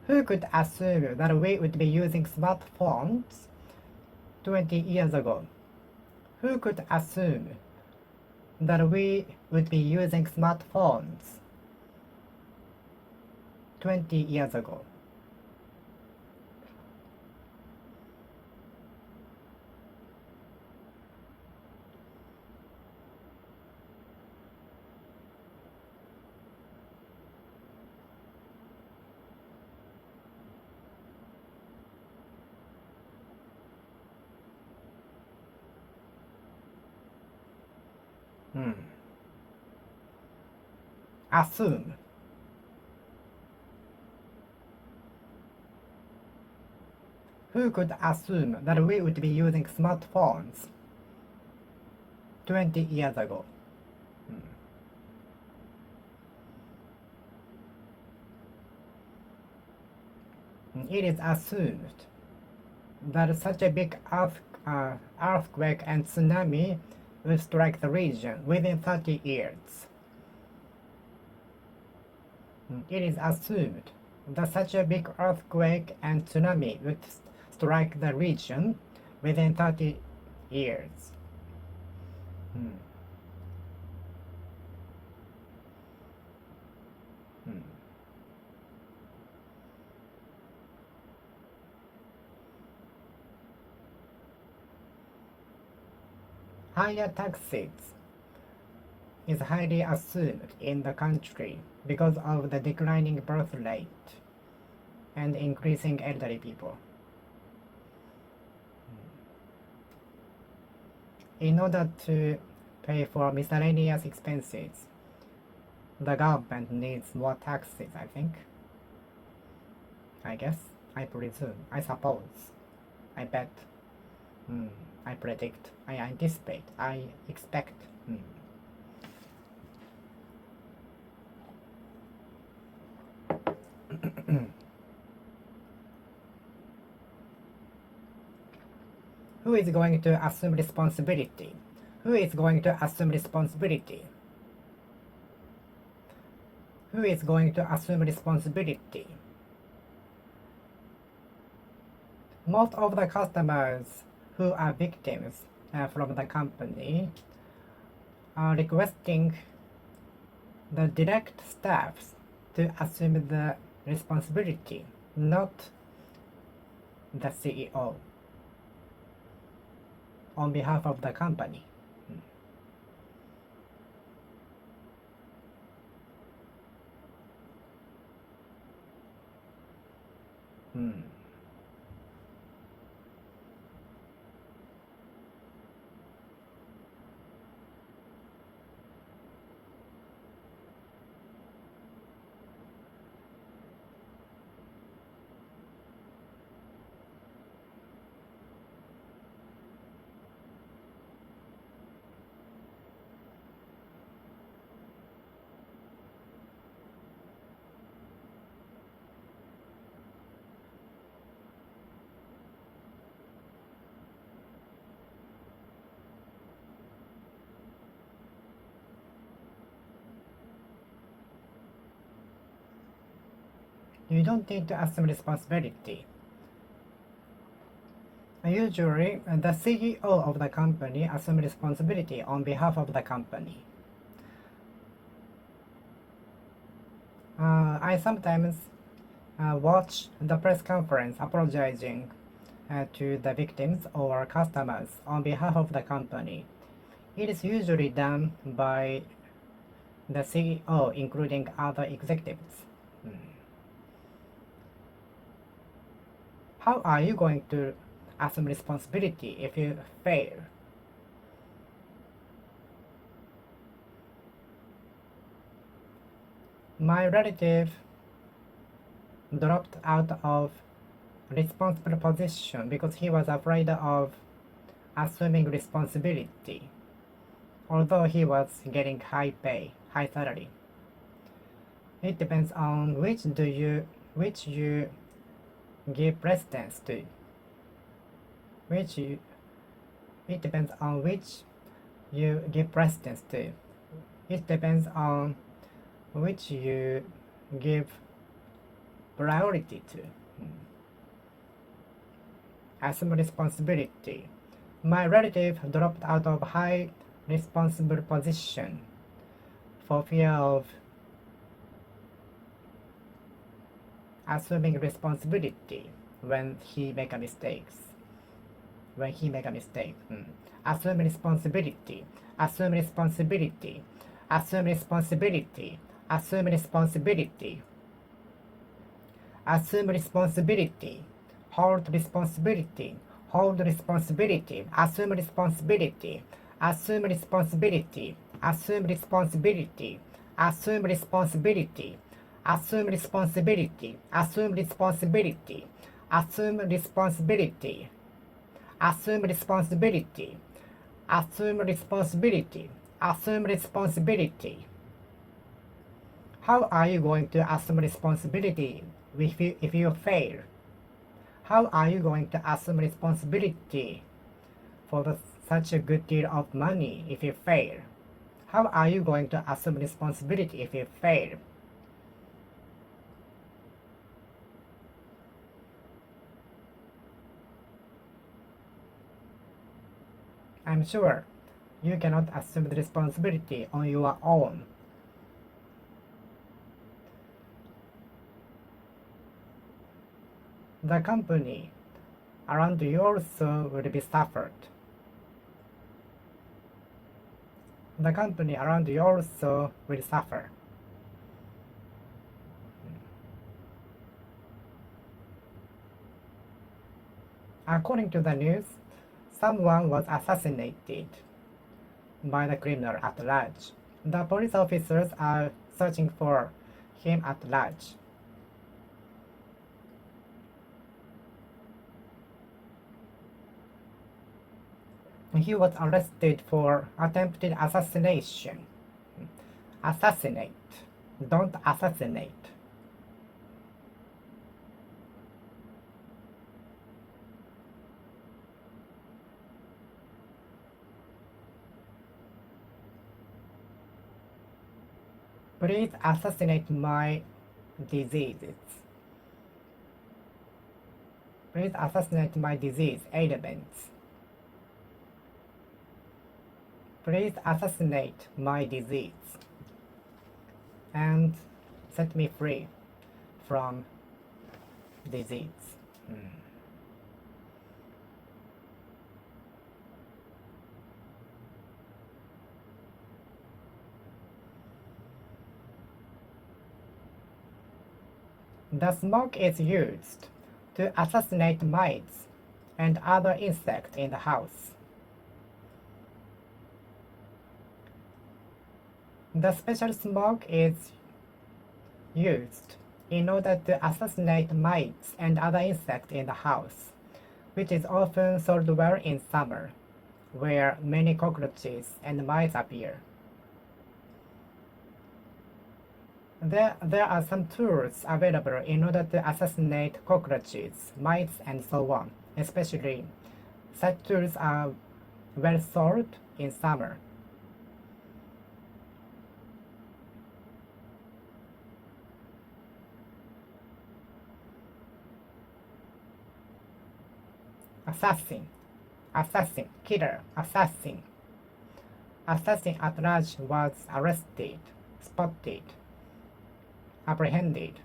Who could assume that we would be using smartphones 20 years ago? Who could assume that we would be using smartphones 20 years ago? Assume. Who could assume that we would be using smartphones 20 years ago? It is assumed that such a big earthquake and tsunami will strike the region within 30 years. It is assumed that such a big earthquake and tsunami would strike the region within 30 years. Higher taxes is highly assumed in the country because of the declining birth rate and increasing elderly people. In order to pay for miscellaneous expenses, the government needs more taxes, I think. I guess, I presume, I suppose, I bet, I predict, I anticipate, I expect. Who is going to assume responsibility? Who is going to assume responsibility? Who is going to assume responsibility? Most of the customers who are victims from the company are requesting the direct staffs to assume the responsibility, not the CEO, on behalf of the company. You don't need to assume responsibility. Usually, the CEO of the company assumes responsibility on behalf of the company. I sometimes watch the press conference apologizing to the victims or customers on behalf of the company. It is usually done by the CEO, including other executives. How are you going to assume responsibility if you fail? My relative dropped out of responsible position because he was afraid of assuming responsibility, although he was getting high pay, high salary. It depends on which you give precedence to. It depends on which you give precedence to. It depends on which you give priority to. Assume responsibility. My relative dropped out of high responsible position for fear of assuming responsibility when he make a mistakes. Assume responsibility. Assume responsibility. Assume responsibility. Assume responsibility. Assume responsibility. Hold responsibility. Hold responsibility. Assume responsibility. Assume responsibility. Assume responsibility. Assume responsibility. Assume responsibility. Assume responsibility. Assume responsibility. Assume responsibility. Assume responsibility. Assume responsibility. How are you going to assume responsibility if you fail? How are you going to assume responsibility for such a good deal of money if you fail? How are you going to assume responsibility if you fail? I'm sure you cannot assume the responsibility on your own. The company around you also will be suffered. The company around you also will suffer. According to the news, someone was assassinated by the criminal at large. The police officers are searching for him at large. He was arrested for attempted assassination. Assassinate. Don't assassinate. Please assassinate my diseases. Please assassinate my disease ailments. Please assassinate my disease and set me free from disease. The smoke is used to assassinate mites and other insects in the house. The special smoke is used in order to assassinate mites and other insects in the house, which is often sold well in summer, where many cockroaches and mice appear. There are some tools available in order to assassinate cockroaches, mice, and so on. Especially, such tools are well sold in summer. assassin, assassin, killer, assassin. Assassin at large was arrested, spotted, apprehended.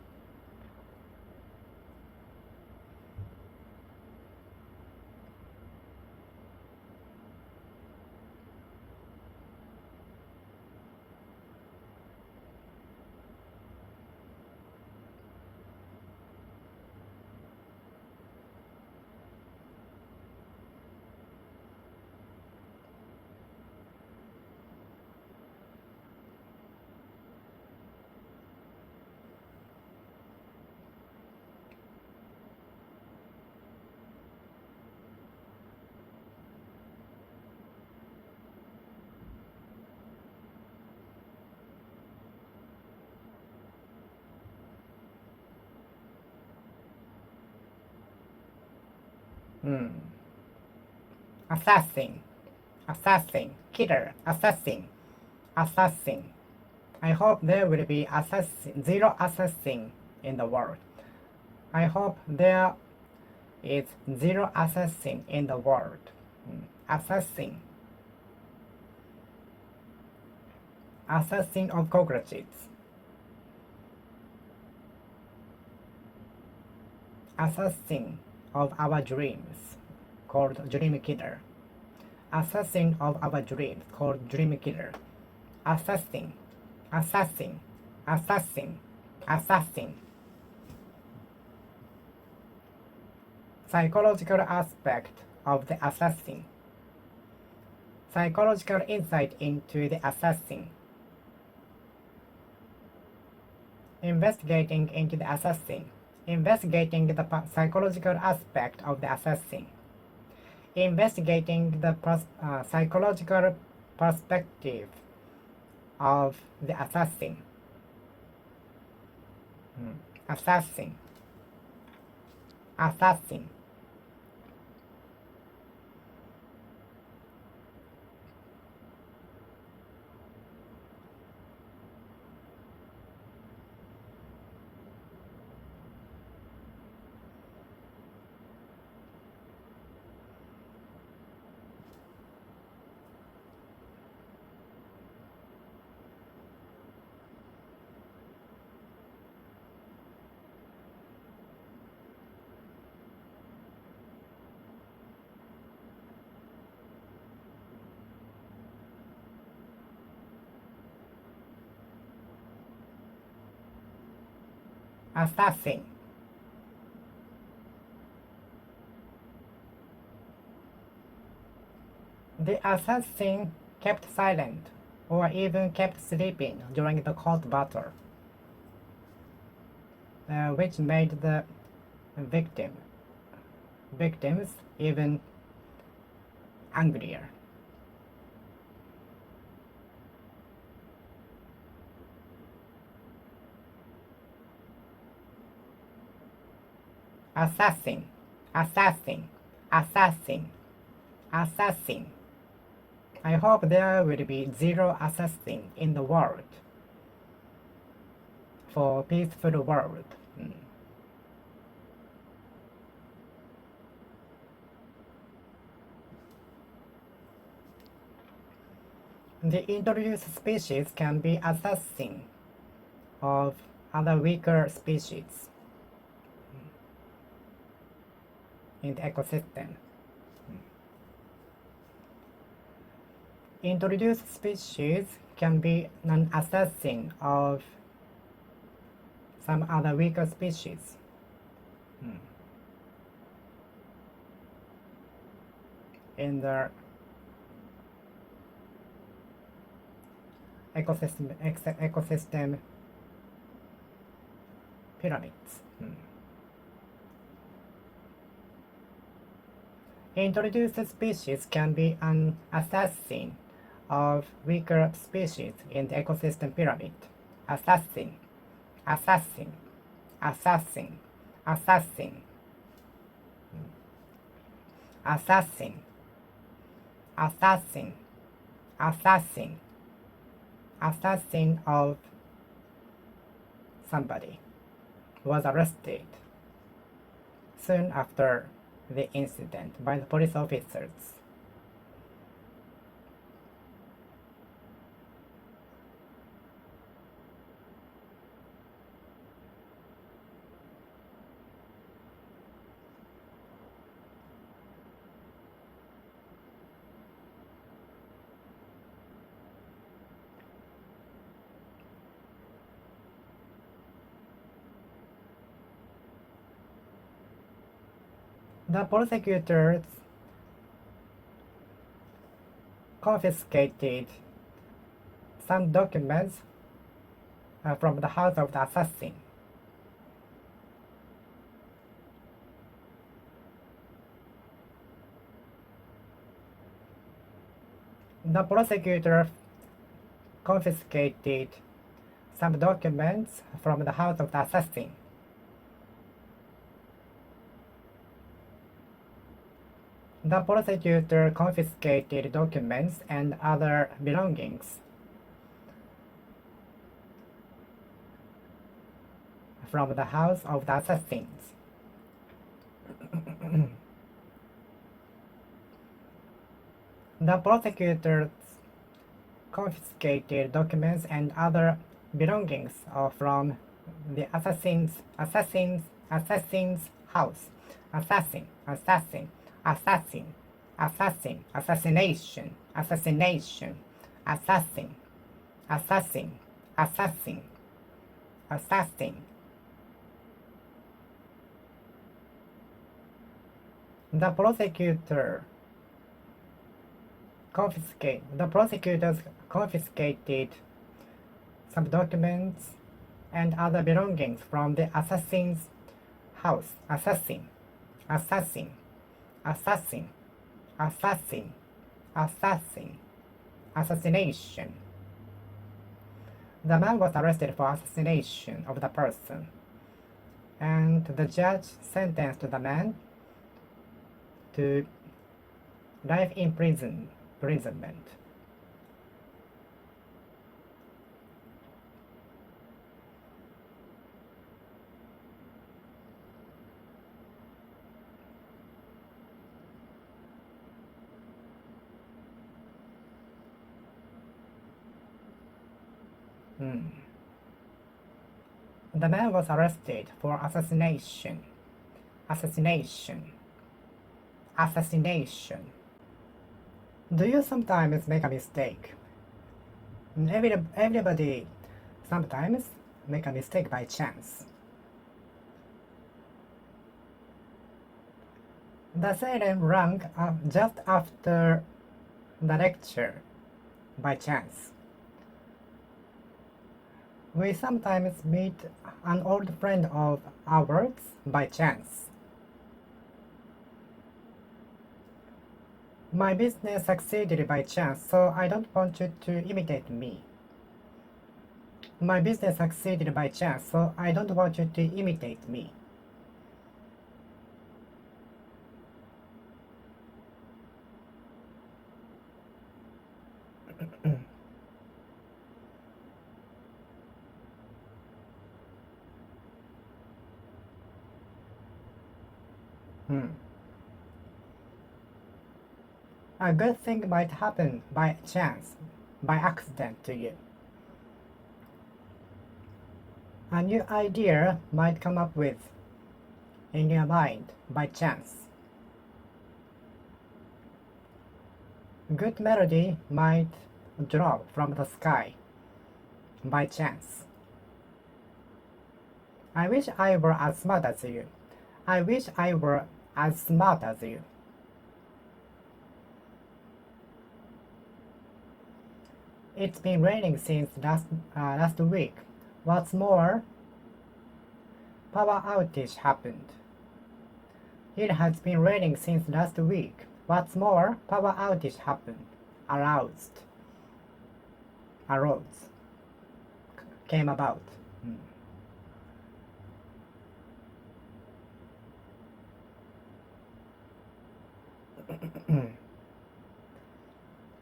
Assassin, assassin, killer, assassin, assassin. I hope there will be zero assassin in the world. I hope there is zero assassin in the world. Assassin. Assassin of cockroaches. Assassin of our dreams, called Dream Killer. Assassin of our dreams, called Dream Killer. Assassin, assassin, assassin, assassin. Psychological aspect of the assassin. Psychological insight into the assassin. Investigating into the assassin. Investigating the psychological aspect of the assassin. Investigating the psychological perspective of the assassin. Assassin. Assassin. Assassin. The assassin kept silent or even kept sleeping during the cold battle, which made the victims even angrier. Assassin, assassin, assassin, assassin. I hope there will be zero assassin in the world. For peaceful world. The introduced species can be assassin of other weaker species in the ecosystem. Introduced species can be an assassin of some other weaker species. In the ecosystem pyramids. Introduced species can be an assassin of weaker species in the ecosystem pyramid. Assassin, assassin, assassin, assassin, assassin, assassin, assassin, assassin of somebody was arrested soon after the incident by the police officers. The prosecutors confiscated some documents from the house of the assassin. The prosecutor confiscated some documents from the house of the assassin. The prosecutor confiscated documents and other belongings from the house of the assassins. The prosecutors confiscated documents and other belongings from the assassin's house. Assassination, assassin. The prosecutors confiscated some documents and other belongings from the assassin's house. Assassination. The man was arrested for assassination of the person, and the judge sentenced the man to life imprisonment. The man was arrested for assassination. Do you sometimes make a mistake? Everybody sometimes make a mistake by chance. The siren rang just after the lecture by chance. We sometimes meet an old friend of ours by chance. My business succeeded by chance, so I don't want you to imitate me. My business succeeded by chance, so I don't want you to imitate me. A good thing might happen by chance, by accident to you. A new idea might come up with in your mind by chance. Good melody might drop from the sky by chance. I wish I were as smart as you. I wish I were as smart as you. It's been raining since last week. What's more, power outage happened. It has been raining since last week. What's more, power outage happened. Arose. Came about.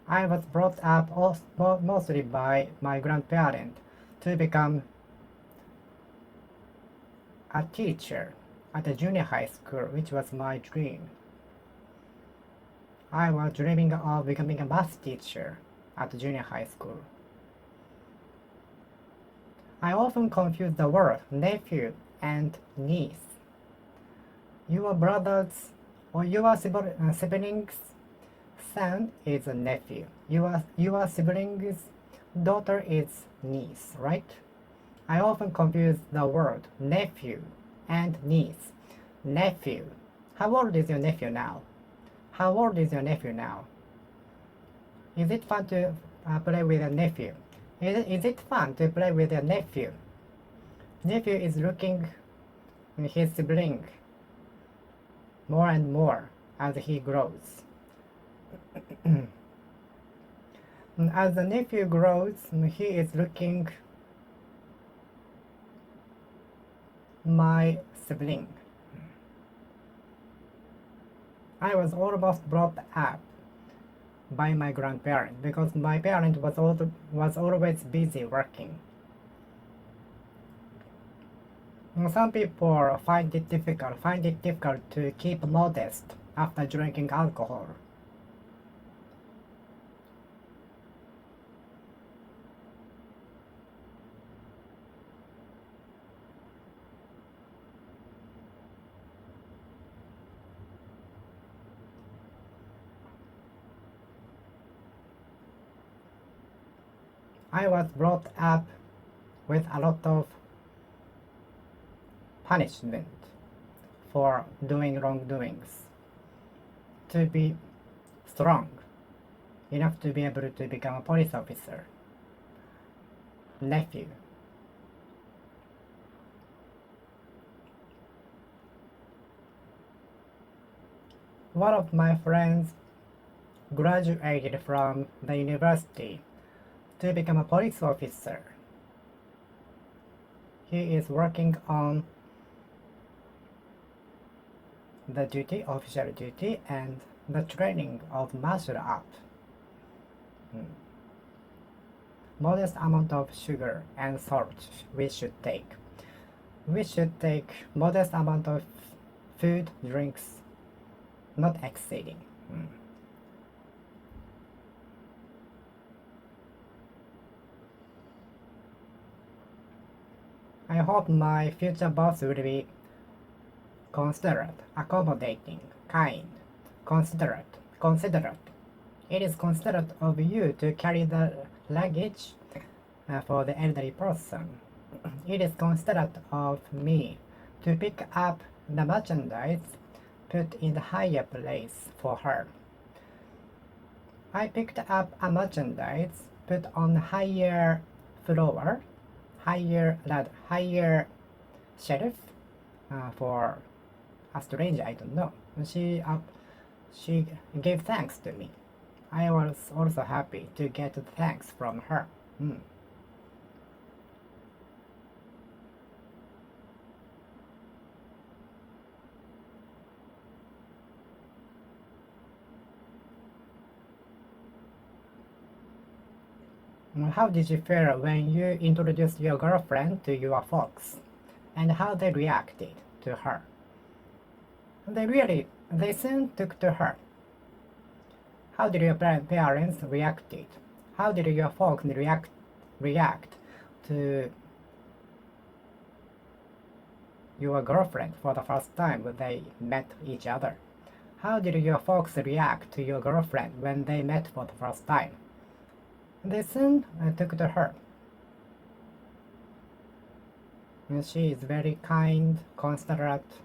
I was brought up mostly by my grandparents to become a teacher, at the junior high school, which was my dream. I was dreaming of becoming a math teacher at the junior high school. I often confuse the word nephew and niece. Your brothers or your siblings' son is a nephew. Your siblings' daughter is niece, right? I often confuse the word nephew and niece. Nephew. How old is your nephew now? How old is your nephew now? Is it fun to play with a nephew? Is it fun to play with a nephew? Nephew is looking at his sibling more and more as he grows. As the nephew grows, he is looking my sibling. I was almost brought up by my grandparent because my parent was always busy working. Some people find it difficult to keep modest after drinking alcohol. I was brought up with a lot of punishment for doing wrongdoings. To be strong enough to be able to become a police officer. Nephew. One of my friends graduated from the university to become a police officer. He is working on the official duty, and the training of martial art. Modest amount of sugar and salt we should take. We should take modest amount of food, drinks, not exceeding. I hope my future boss will be considerate, accommodating, kind, considerate. It is considerate of you to carry the luggage for the elderly person. It is considerate of me to pick up the merchandise put in the higher place for her. I picked up a merchandise put on higher floor, higher shelf for a stranger I don't know. She gave thanks to me. I was also happy to get thanks from her. How did you feel when you introduced your girlfriend to your folks, and how they reacted to her? They soon took to her. How did your parents reacted? How did your folks react to your girlfriend for the first time when they met each other? How did your folks react to your girlfriend when they met for the first time? They soon took to her. She is very kind, considerate,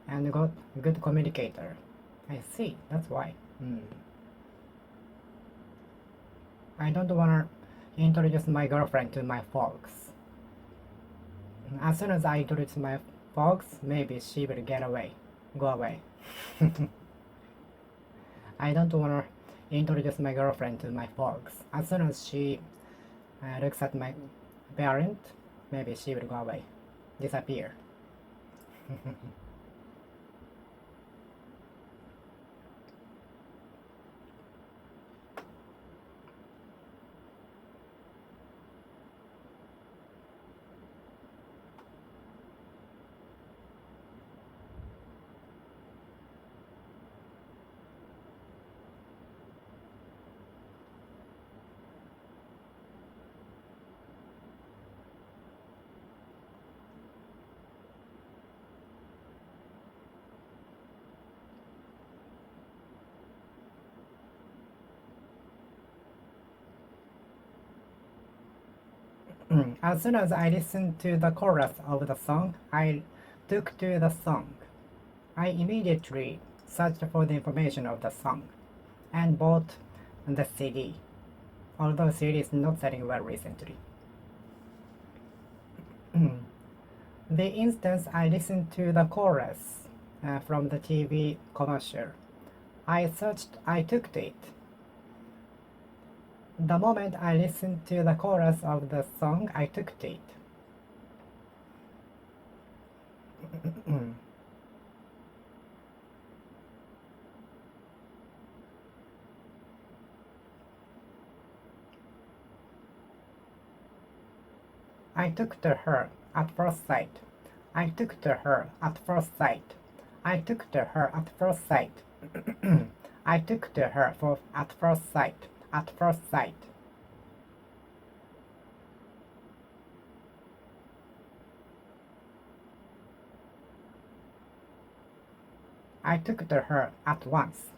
and good communicator. I see, that's why. I don't want to introduce my girlfriend to my folks. As soon as I introduce my folks, maybe she will go away. I don't want to introduce my girlfriend to my folks. As soon as she looks at my parent, maybe she will go away, disappear. As soon as I listened to the chorus of the song, I took to the song. I immediately searched for the information of the song and bought the CD, although CD is not selling well recently. The instance I listened to the chorus from the TV commercial, I took to it. The moment I listened to the chorus of the song, I took to it. I took to her at first sight. I took to her at first sight. I took to her at first sight. I took to her at first sight. At first sight. I took to her at once.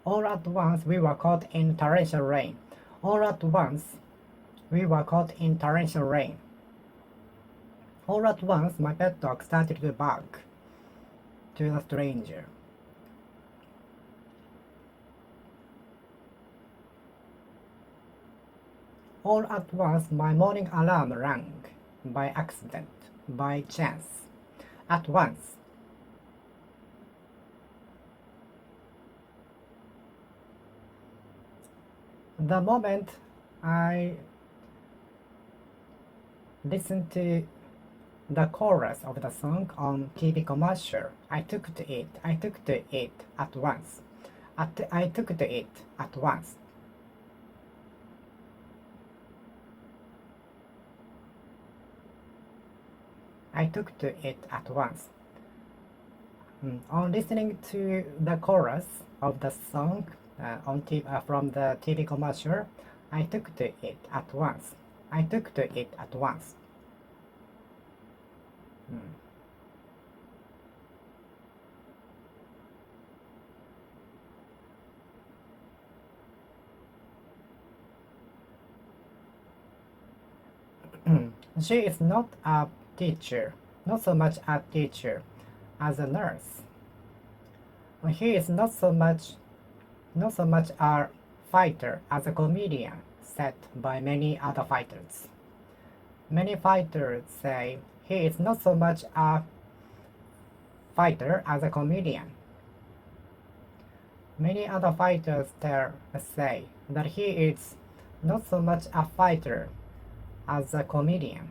All at once we were caught in torrential rain. All at once we were caught in torrential rain. All at once my pet dog started to bark to the stranger. All at once my morning alarm rang, by accident, by chance, at once. The moment I listened to the chorus of the song on TV commercial, I took to it at once. I took to it at once. I took to it at once. On listening to the chorus of the song from the TV commercial, I took to it at once. I took to it at once. She is not a teacher, not so much a teacher as a nurse. He is not so much a fighter as a comedian, said by many other fighters. Many fighters say he is not so much a fighter as a comedian. Many other fighters say that he is not so much a fighter as a comedian.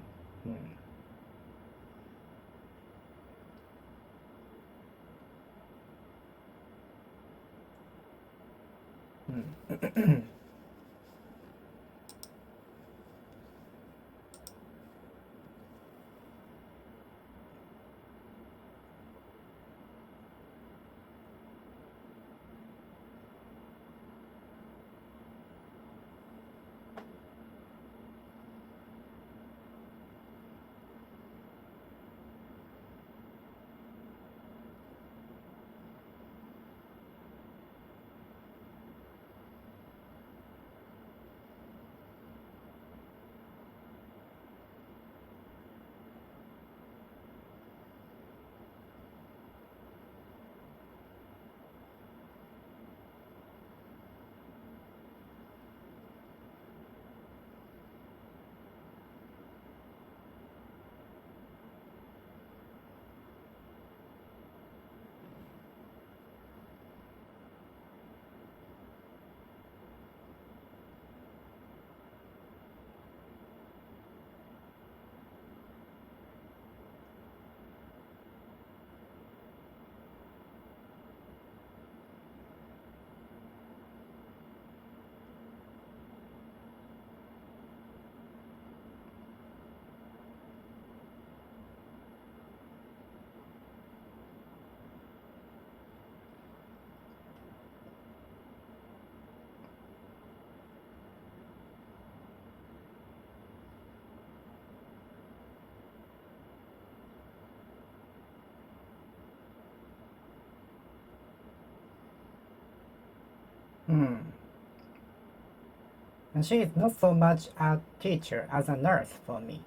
And she is not so much a teacher as a nurse for me.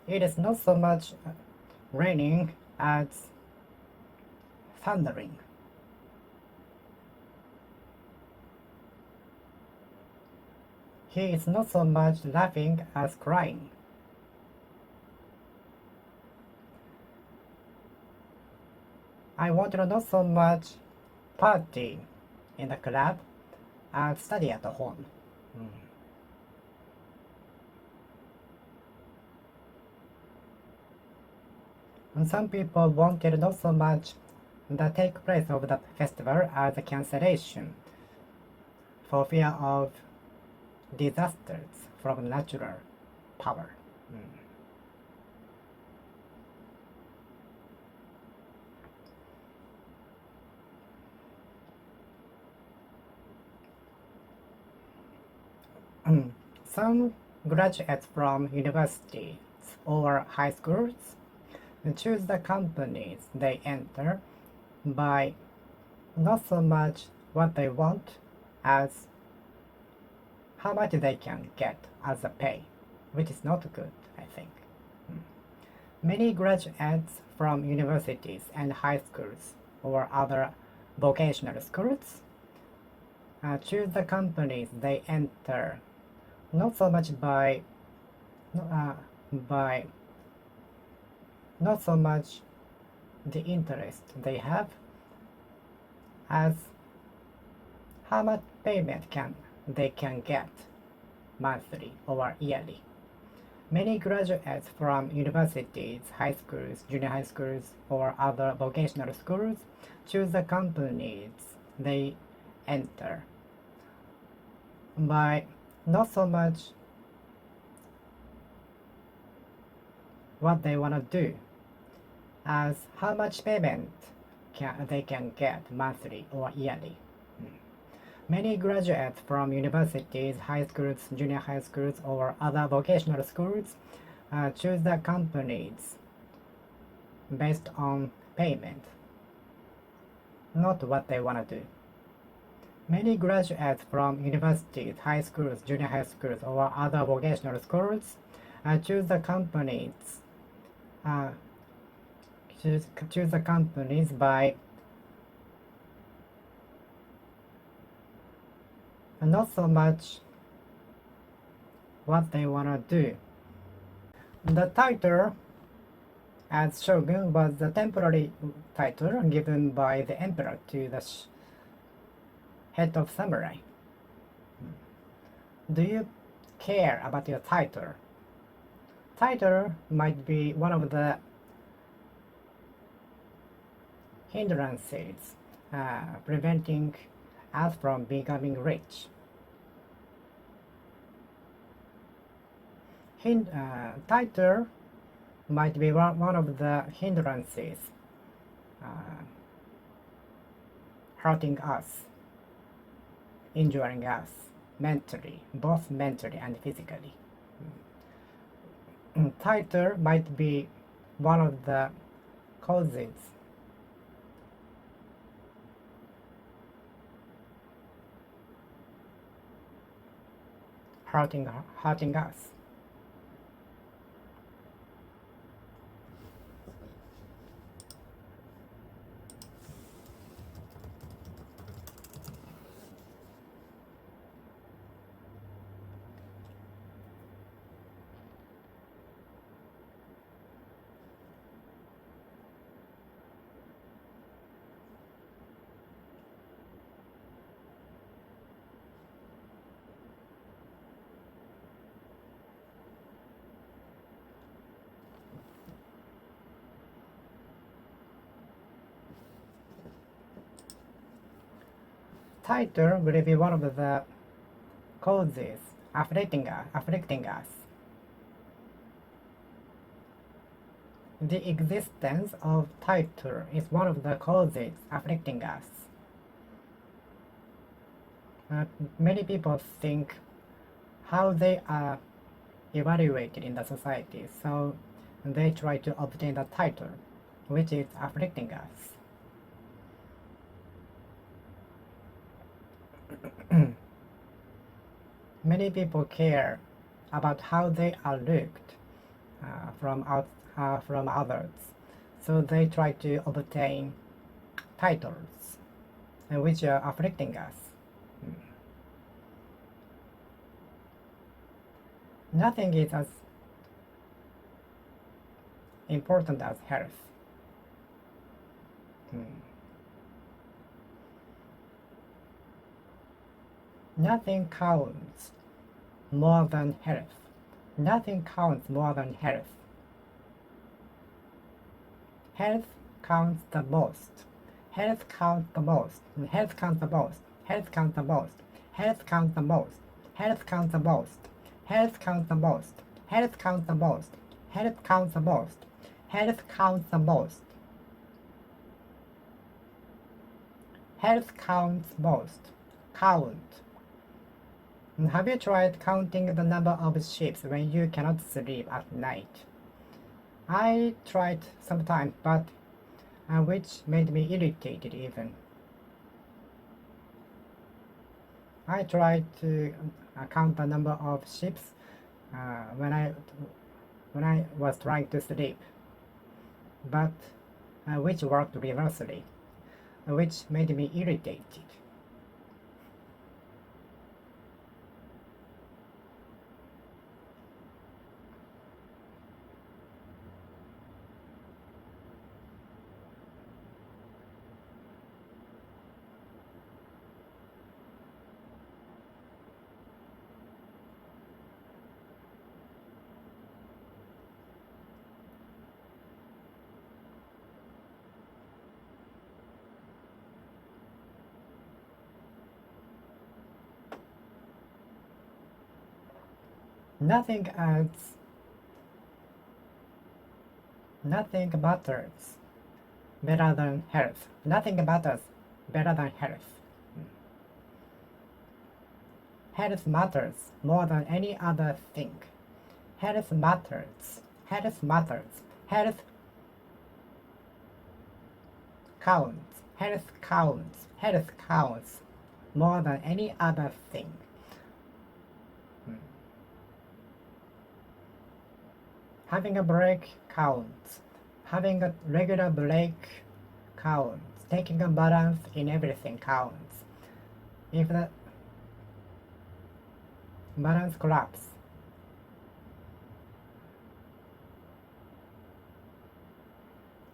It is not so much raining as thundering. He is not so much laughing as crying. I want to not so much party in the club as study at home. And some people wanted not so much the take place of the festival as a cancellation for fear of disasters from natural power. Some graduates from universities or high schools choose the companies they enter by not so much what they want as how much they can get as a pay, which is not good, I think. Many graduates from universities and high schools or other vocational schools choose the companies they enter not so much by not so much the interest they have as how much payment they can get monthly or yearly. Many graduates from universities, high schools, junior high schools, or other vocational schools choose the companies they enter by not so much what they want to do as how much payment they can get monthly or yearly. Many graduates from universities, high schools, junior high schools, or other vocational schools choose the companies based on payment, not what they want to do. Many graduates from universities, high schools, junior high schools, or other vocational schools choose the companies by not so much what they want to do. The title as shogun was the temporary title given by the emperor to the head of samurai. Do you care about your title? Title might be one of the hindrances preventing us from becoming rich. Title might be one of the hindrances hurting us, injuring us mentally, both mentally and physically. Title might be one of the causes hurting us. Title will be one of the causes afflicting us. The existence of title is one of the causes afflicting us. Many people think how they are evaluated in the society, so they try to obtain the title, which is afflicting us. Many people care about how they are looked from others, so they try to obtain titles which are afflicting us. Nothing is as important as health. Nothing counts more than health. Nothing counts more than health. Health counts the most. Health counts the most. Health counts the most. Health counts the most. Health counts the most. Health counts the most. Health counts the most. Health counts the most. Health counts the most. Health counts the most. Health counts most. Count. Have you tried counting the number of sheep when you cannot sleep at night? I tried sometimes, but which made me irritated even. I tried to count the number of sheep when I was trying to sleep, but which worked reversely, which made me irritated. Nothing adds, nothing matters better than health. Nothing matters better than health. Health matters more than any other thing. Health matters. Health matters. Health counts. Health counts. Health counts more than any other thing. Having a break counts. Having a regular break counts. Taking a balance in everything counts. If the balance collapses,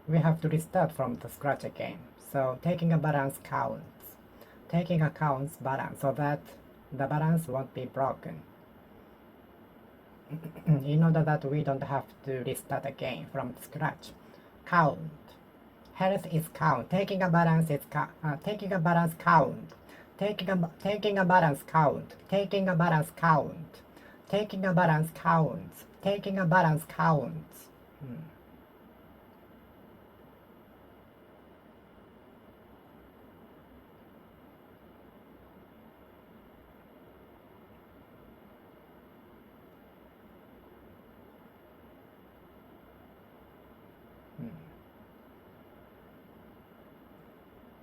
we have to restart from the scratch again. So taking a balance counts. Taking accounts balance so that the balance won't be broken. In order that we don't have to restart again from scratch. Count. Health is count. Taking a balance is taking a balance count. Taking a balance count. Taking a balance count. Taking a balance counts. Taking a balance counts.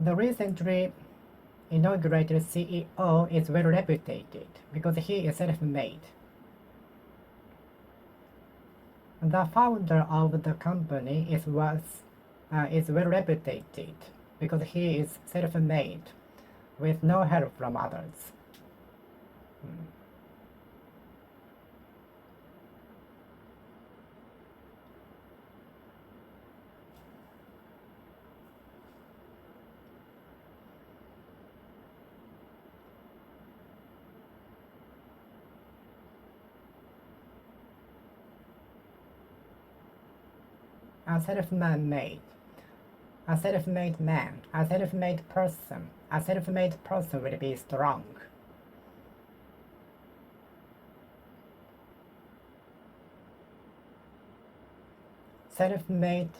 The recently inaugurated CEO is well reputed because he is self-made. The founder of the company is well reputed because he is self-made with no help from others. A self-made man, a self-made person will be strong. Self-made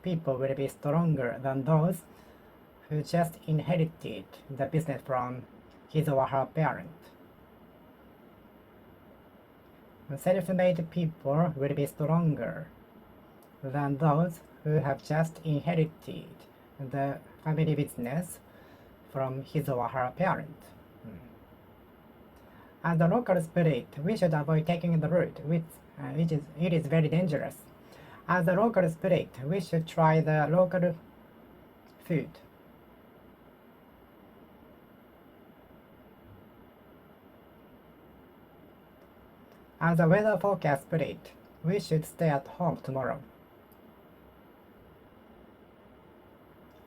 people will be stronger than those who just inherited the business from his or her parent. Self-made people will be stronger than those who have just inherited the family business from his or her parent. As a local spirit, we should avoid taking the route, which it is very dangerous. As a local spirit, we should try the local food. As a weather forecast spirit, we should stay at home tomorrow.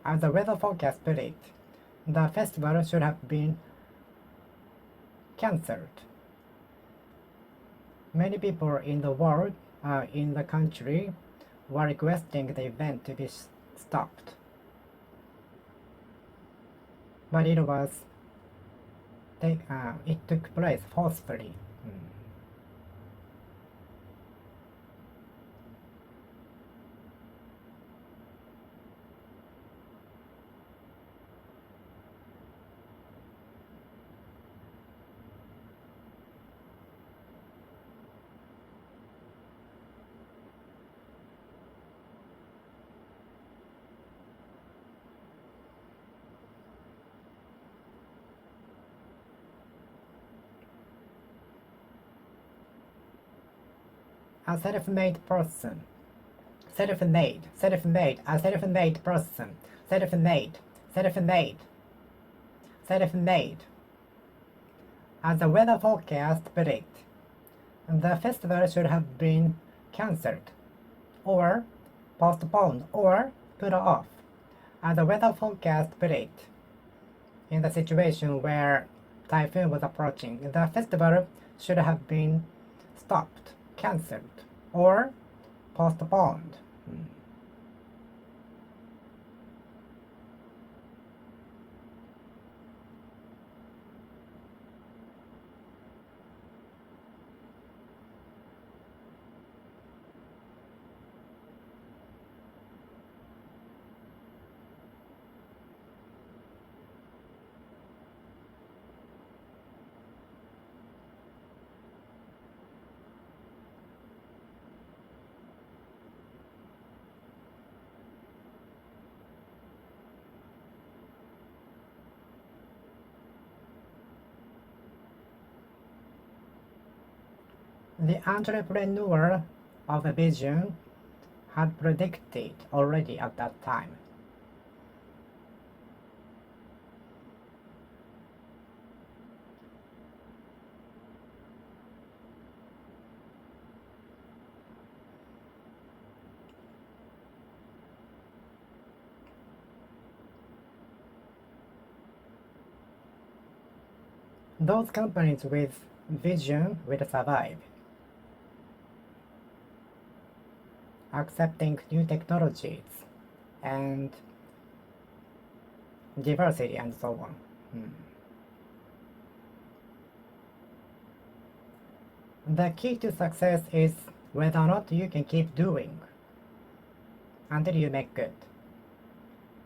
As a weather forecast spirit, the festival should have been cancelled. Many people in the world, in the country, were requesting the event to be stopped. But it took place forcefully. A self-made person. Self-made, self-made, a self-made person. Self-made, self-made, self-made. As a weather forecast predict, the festival should have been cancelled, or postponed, or put off. As a weather forecast predict, in the situation where typhoon was approaching, the festival should have been stopped, cancelled, or postponed. The entrepreneur of a vision had predicted already at that time. Those companies with vision will survive. Accepting new technologies and diversity and so on. The key to success is whether or not you can keep doing until you make good.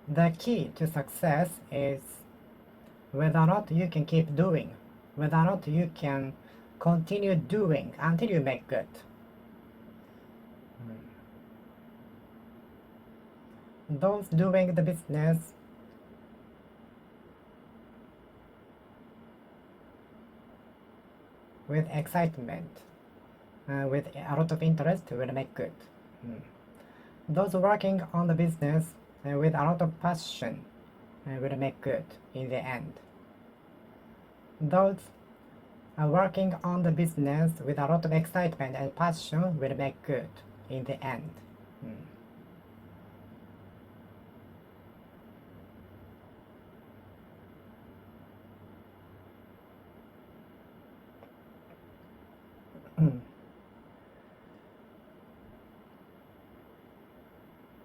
The key to success is whether or not you can keep doing, whether or not you can continue doing until you make good. Those doing the business with excitement, with a lot of interest will make good. Those working on the business with a lot of passion will make good in the end. Those working on the business with a lot of excitement and passion will make good in the end.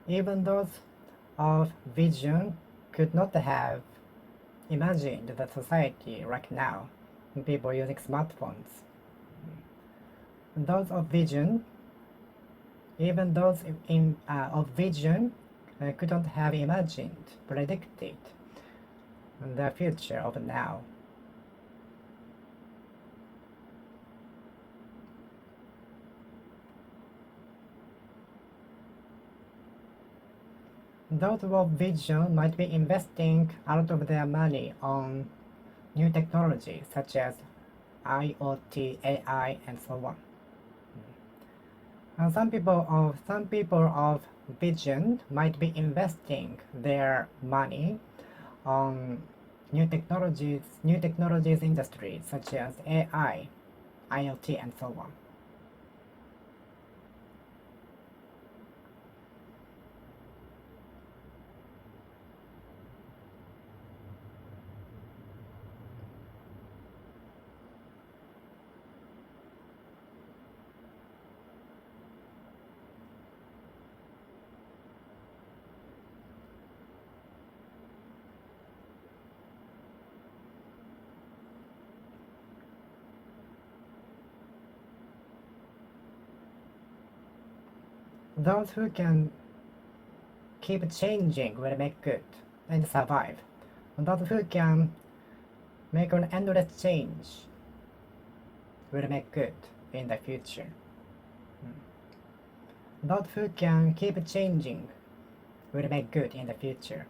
Even those of vision could not have imagined the society right now, people using smartphones. Those of vision, even those of vision couldn't have imagined, predicted the future of now. Those of vision might be investing a lot of their money on new technology such as IoT, AI, and so on. Some people of vision might be investing their money on new technologies industries such as AI, IoT, and so on. Those who can keep changing will make good and survive. Those who can make an endless change will make good in the future. Those who can keep changing will make good in the future.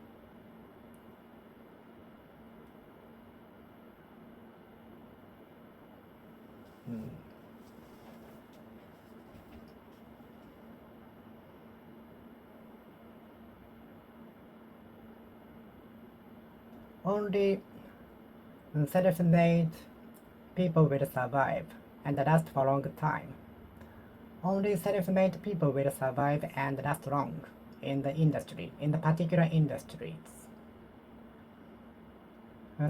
Only self-made people will survive and last for a long time. Only self-made people will survive and last long in the particular industries.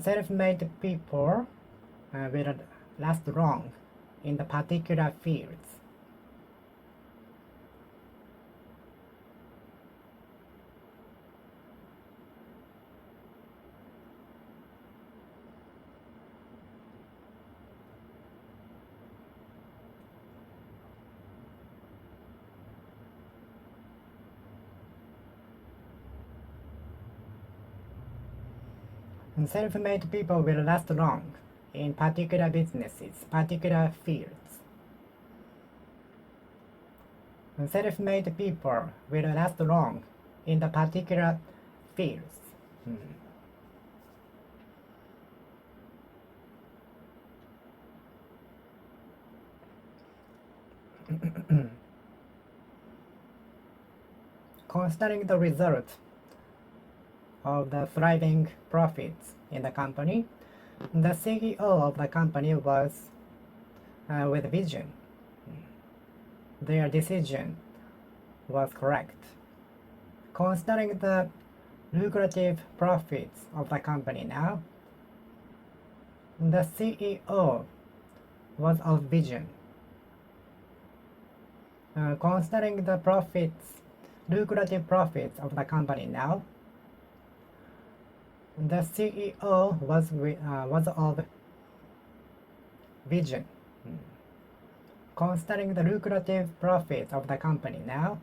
Self-made people will last long in the particular fields. Self-made people will last long in particular businesses, particular fields. Self-made people will last long in the particular fields. Considering the result of the thriving profits in the company, the CEO of the company was with vision. Their decision was correct. Considering the lucrative profits of the company now, the CEO was of vision. Considering the lucrative profits of the company now, the CEO was of vision. Considering the lucrative profits of the company now,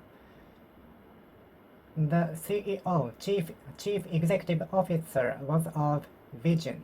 the CEO, Chief Executive Officer, was of vision.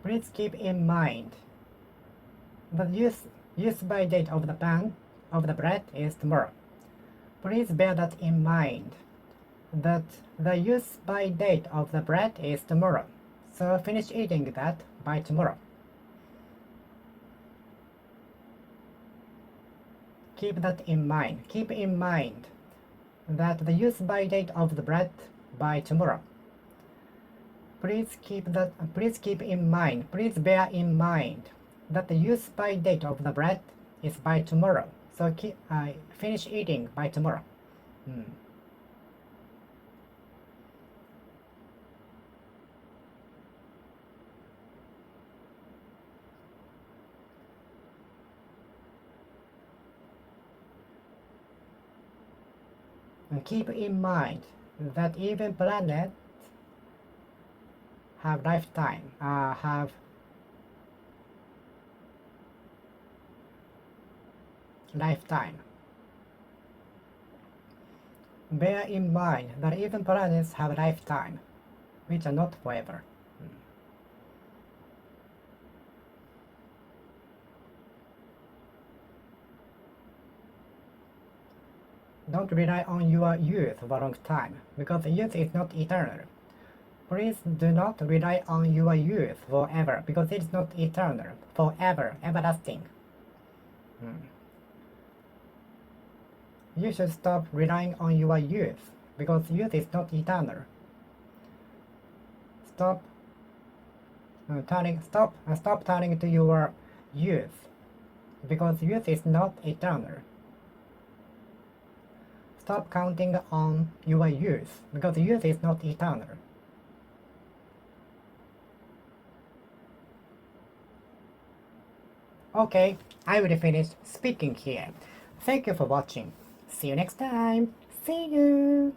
Please keep in mind the use by date of the bread is tomorrow. Please bear that in mind, that the use by date of the bread is tomorrow. So finish eating that by tomorrow. Keep that in mind. Keep in mind that the use by date of the bread by tomorrow. Please keep in mind, please bear in mind that the use by date of the bread is by tomorrow. So finish eating by tomorrow. And keep in mind that even planets have lifetime, have lifetime. Bear in mind that even planets have lifetime, which are not forever. Don't rely on your youth for a long time, because youth is not eternal. Please do not rely on your youth forever, because it is not eternal, forever, everlasting. You should stop relying on your youth, because youth is not eternal. Stop turning to your youth, because youth is not eternal. Stop counting on your youth, because youth is not eternal. Okay, I will finish speaking here. Thank you for watching. See you next time. See you!